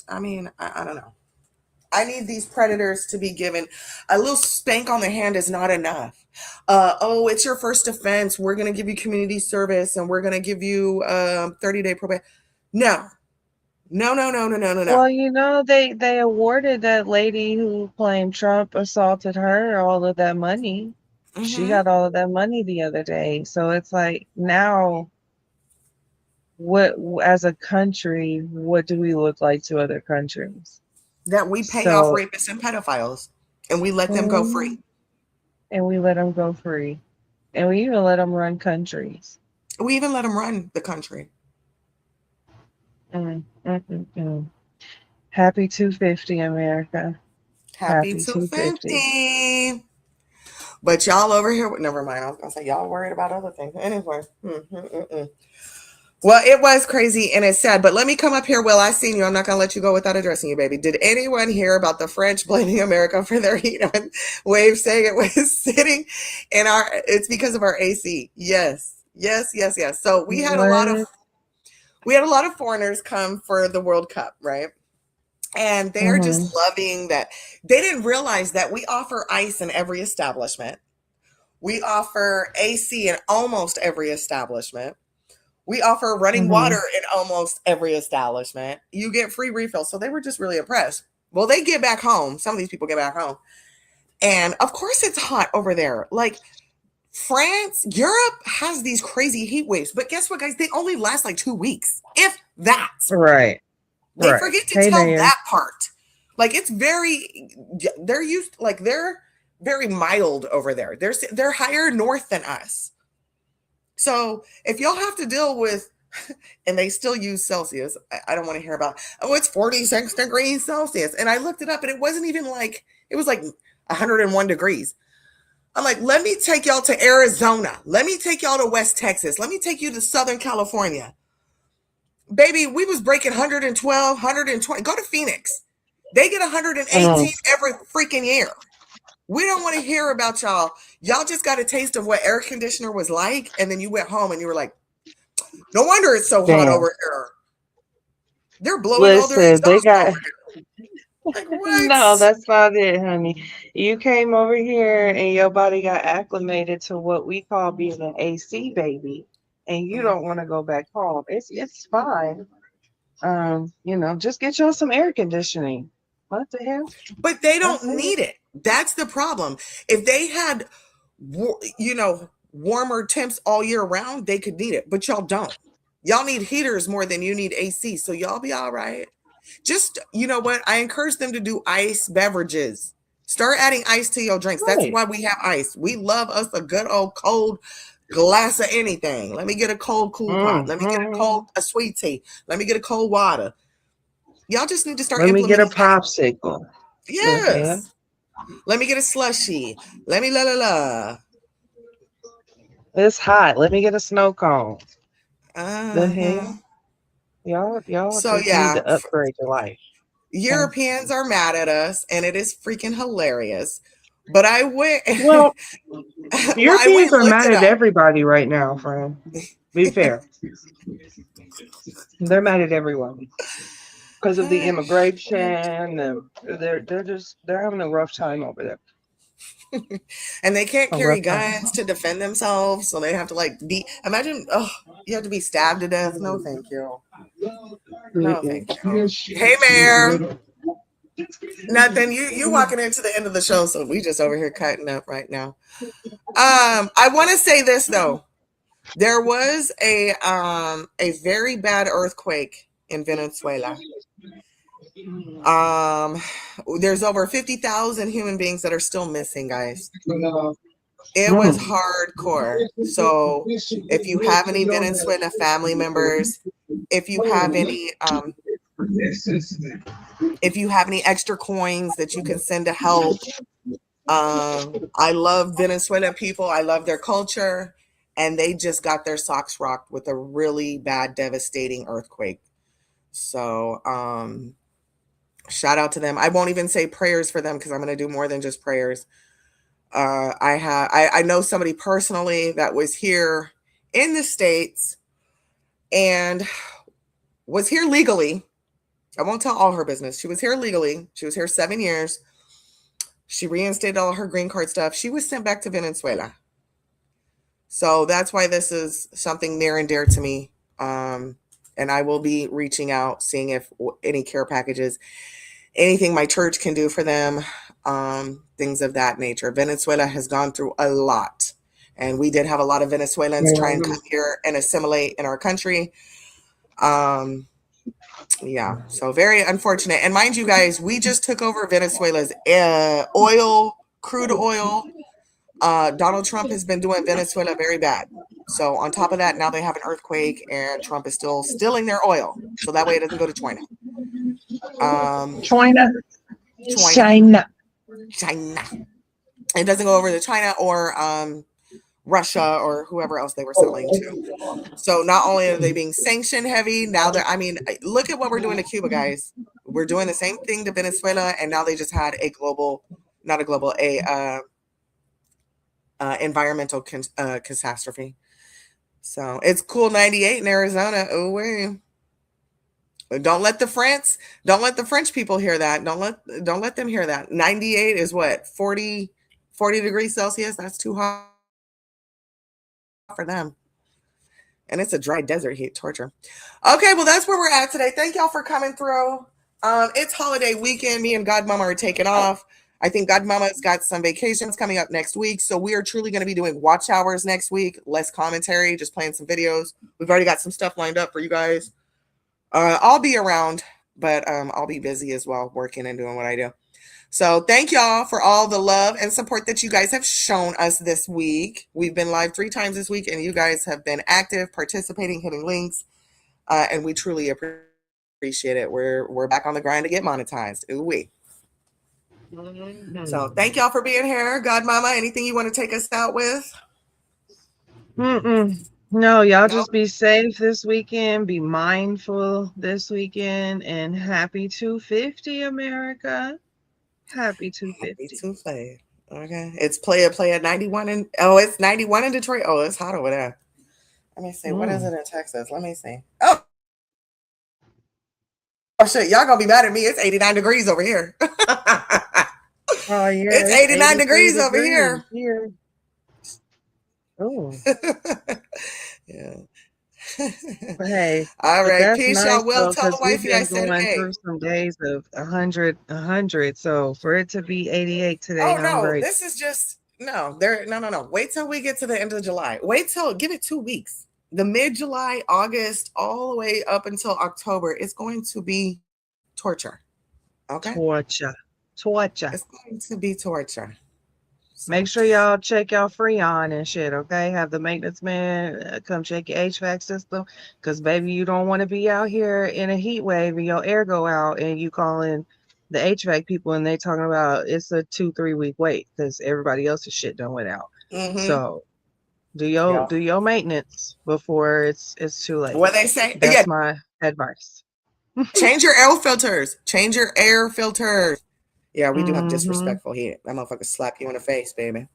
B: I mean, I don't know. I need these predators to be given a little spank on the hand is not enough. Oh, it's your first offense. We're going to give you community service and we're going to give you 30-day probation. No, no, no, no, no, no, no, no.
C: Well, they awarded that lady who claimed Trump assaulted her all of that money. She
B: Hmm.
C: got all of that money the other day. So it's like now what as a country, what do we look like to other countries?
B: That we pay off
C: So,
B: rapists and pedophiles and we let them go free.
C: mhm, and we let them go free. And we even let them run countries.
B: We even let them run the country.
C: Mm, mm, mm, mm. Happy 250, America.
B: Happy
C: Happy 250.
B: 250. But y'all over here, never mind. I was going to say y'all worried about other things. Anyway. Well, it was crazy and it's sad, but let me come up here. Will, I seen you. I'm not going to let you go without addressing you, baby. Did anyone hear about the French blaming America for their heat wave, saying it was sitting in it's because of our AC? Yes. Yes, yes, yes. So we had a lot of foreigners come for the World Cup, right? And they're just
C: Mm-hmm.
B: loving that. They didn't realize that we offer ice in every establishment. We offer AC in almost every establishment. We offer running
C: Mm-hmm.
B: water in almost every establishment. You get free refills. So they were just really impressed. Well, they get back home. Some of these people get back home. And of course it's hot over there. Like France, Europe has these crazy heat waves. But guess what, guys? They only last like 2 weeks, if that.
C: Right.
B: They
C: Right.
B: forget to
C: Hey,
B: tell
C: Mayor.
B: that part. Like they're very mild over there. They're higher north than us. So if y'all have to deal with, and they still use Celsius, I don't want to hear about, oh, it's 46 degrees Celsius. And I looked it up and it wasn't even like, it was like 101 degrees. I'm like, let me take y'all to Arizona. Let me take y'all to West Texas. Let me take you to Southern California. Baby, we was breaking 112, 120. Go to Phoenix. They get 118 every freaking year. We don't want to hear about y'all. Y'all just got a taste of what air conditioner was like, and then you went home and you were like, no wonder it's so hot
C: Damn.
B: over here. They're blowing all their
C: Listen, they
B: exhaust
C: got
B: over here. Like, what?
C: no, that's not it, honey. You came over here and your body got acclimated to what we call being an AC baby, and you
B: Mm.
C: don't want to go back home. It's fine. Just get you some air conditioning. What the hell?
B: But they don't
C: That's it.
B: need it. That's the problem. If they had, warmer temps all year round, they could need it. But y'all don't. Y'all need heaters more than you need AC. So y'all be all right. Just, you know what? I encourage them to do ice beverages. Start adding ice to your drinks. That's
C: Right.
B: why we have ice. We love us a good old cold glass of anything. Let me get a cold cool pot. Let me get
C: Mm-hmm.
B: a sweet tea. Let me get a cold water. Y'all just need to start
C: Let me get a
B: implementing that.
C: popsicle. The hell?
B: Yes. Let me get a slushy. Let me la la la.
C: It's hot. Let me get a snow cone. The
B: Uh-huh.
C: hell? Y'all
B: So
C: just need
B: yeah,
C: to upgrade your life. Okay.
B: Europeans are mad at us, and it is freaking hilarious. But I went,
C: Well,
B: well, I went
C: Europeans
B: and
C: are
B: looked
C: mad
B: it
C: at
B: up.
C: everybody right now, friend. Be fair. They're mad at everyone because of the immigration. And they're having a rough time over there.
B: And they can't
C: A
B: carry
C: rough time.
B: guns to defend themselves, so they have to like be. Imagine, oh, you have to be stabbed to death. No, thank you. No, thank you. Hey, Mayor. Nothing. You walking into the end of the show, so we just over here cutting up right now. I want to say this though. There was a very bad earthquake in Venezuela. Um, there's over 50,000 human beings that are still missing, guys. It was
C: Mm.
B: hardcore. So if you have any Venezuela family members, if you have any extra coins that you can send to help, I love Venezuela people. I love their culture, and they just got their socks rocked with a really bad, devastating earthquake. So shout out to them. I won't even say prayers for them because I'm going to do more than just prayers. I know somebody personally that was here in the States and was here legally. I won't tell all her business. She was here legally. She was here 7 years. She reinstated all her green card stuff. She was sent back to Venezuela. So that's why this is something near and dear to me. And I will be reaching out, seeing if any care packages, anything my church can do for them, things of that nature. Venezuela has gone through a lot. And we did have a lot of Venezuelans try and come here and assimilate in our country. Yeah, so very unfortunate. And mind you guys, we just took over Venezuela's crude oil. Donald Trump has been doing Venezuela very bad. So on top of that, now they have an earthquake and Trump is still stealing their oil. So that way it doesn't go to China. China. It doesn't go over to China or Russia or whoever else they were selling to. So not only are they being sanction heavy, now they're, look at what we're doing to Cuba, guys. We're doing the same thing to Venezuela, and now they just had environmental catastrophe. So it's cool 98 in Arizona. Oh, wait. Don't let the French people hear that. Don't let them hear that. 98 is what? 40 degrees Celsius. That's too hot for them. And it's a dry desert heat, torture. Okay, well, that's where we're at today. Thank y'all for coming through. It's holiday weekend. Me and Godmomma are taking off. I think Godmomma's got some vacations coming up next week. So we are truly going to be doing watch hours next week. Less commentary, just playing some videos. We've already got some stuff lined up for you guys. I'll be around, but I'll be busy as well, working and doing what I do. So thank y'all for all the love and support that you guys have shown us this week. We've been live 3 times this week, and you guys have been active, participating, hitting links, and we truly appreciate it. We're back on the grind to get monetized. Ooh wee. So thank y'all for being here. Godmomma, anything you want to take us out with?
C: No, y'all just be safe this weekend. Be mindful this weekend, and happy 250, America. Happy 250.
B: Happy 250. Okay. It's play at 91 and it's 91 in Detroit. Oh, it's hot over there. Let me see. What is it in Texas? Let me see. Oh shit, y'all gonna be mad at me. It's 89 degrees over here.
C: Oh yeah.
B: It's 89 degrees over here.
C: Oh.
B: Yeah.
C: Hey,
B: all right, peace,
C: nice,
B: y'all. Well, tell the
C: we've
B: wifey I said
C: going
B: hey.
C: through some days of 100. So for it to be 88 today,
B: oh no, this is just no. Wait till we get to the end of July. Give it 2 weeks. The mid-July, August, all the way up until October, it's going to be torture. Okay,
C: torture.
B: It's going to be torture. So.
C: Make sure y'all check y'all Freon and shit, okay? Have the maintenance man come check your HVAC system, because baby, you don't want to be out here in a heat wave and your air go out and you calling the HVAC people and they talking about it's a 2-3 week wait because everybody else's shit done went out. So do your maintenance before it's too late.
B: What they say?
C: That's my advice.
B: Change your air filters. Yeah, we do have disrespectful heat. That motherfucker slap you in the face, baby.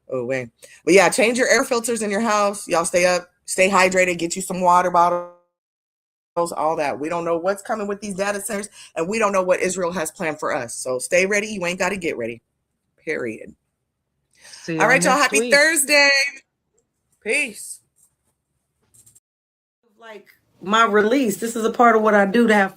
B: Oh, wait. But yeah, change your air filters in your house. Y'all stay up, stay hydrated, get you some water bottles, all that. We don't know what's coming with these data centers, and we don't know what Israel has planned for us. So stay ready. You ain't got to get ready. Period. All right, y'all. Happy Thursday. Peace.
H: Like my release, this is a part of what I do to have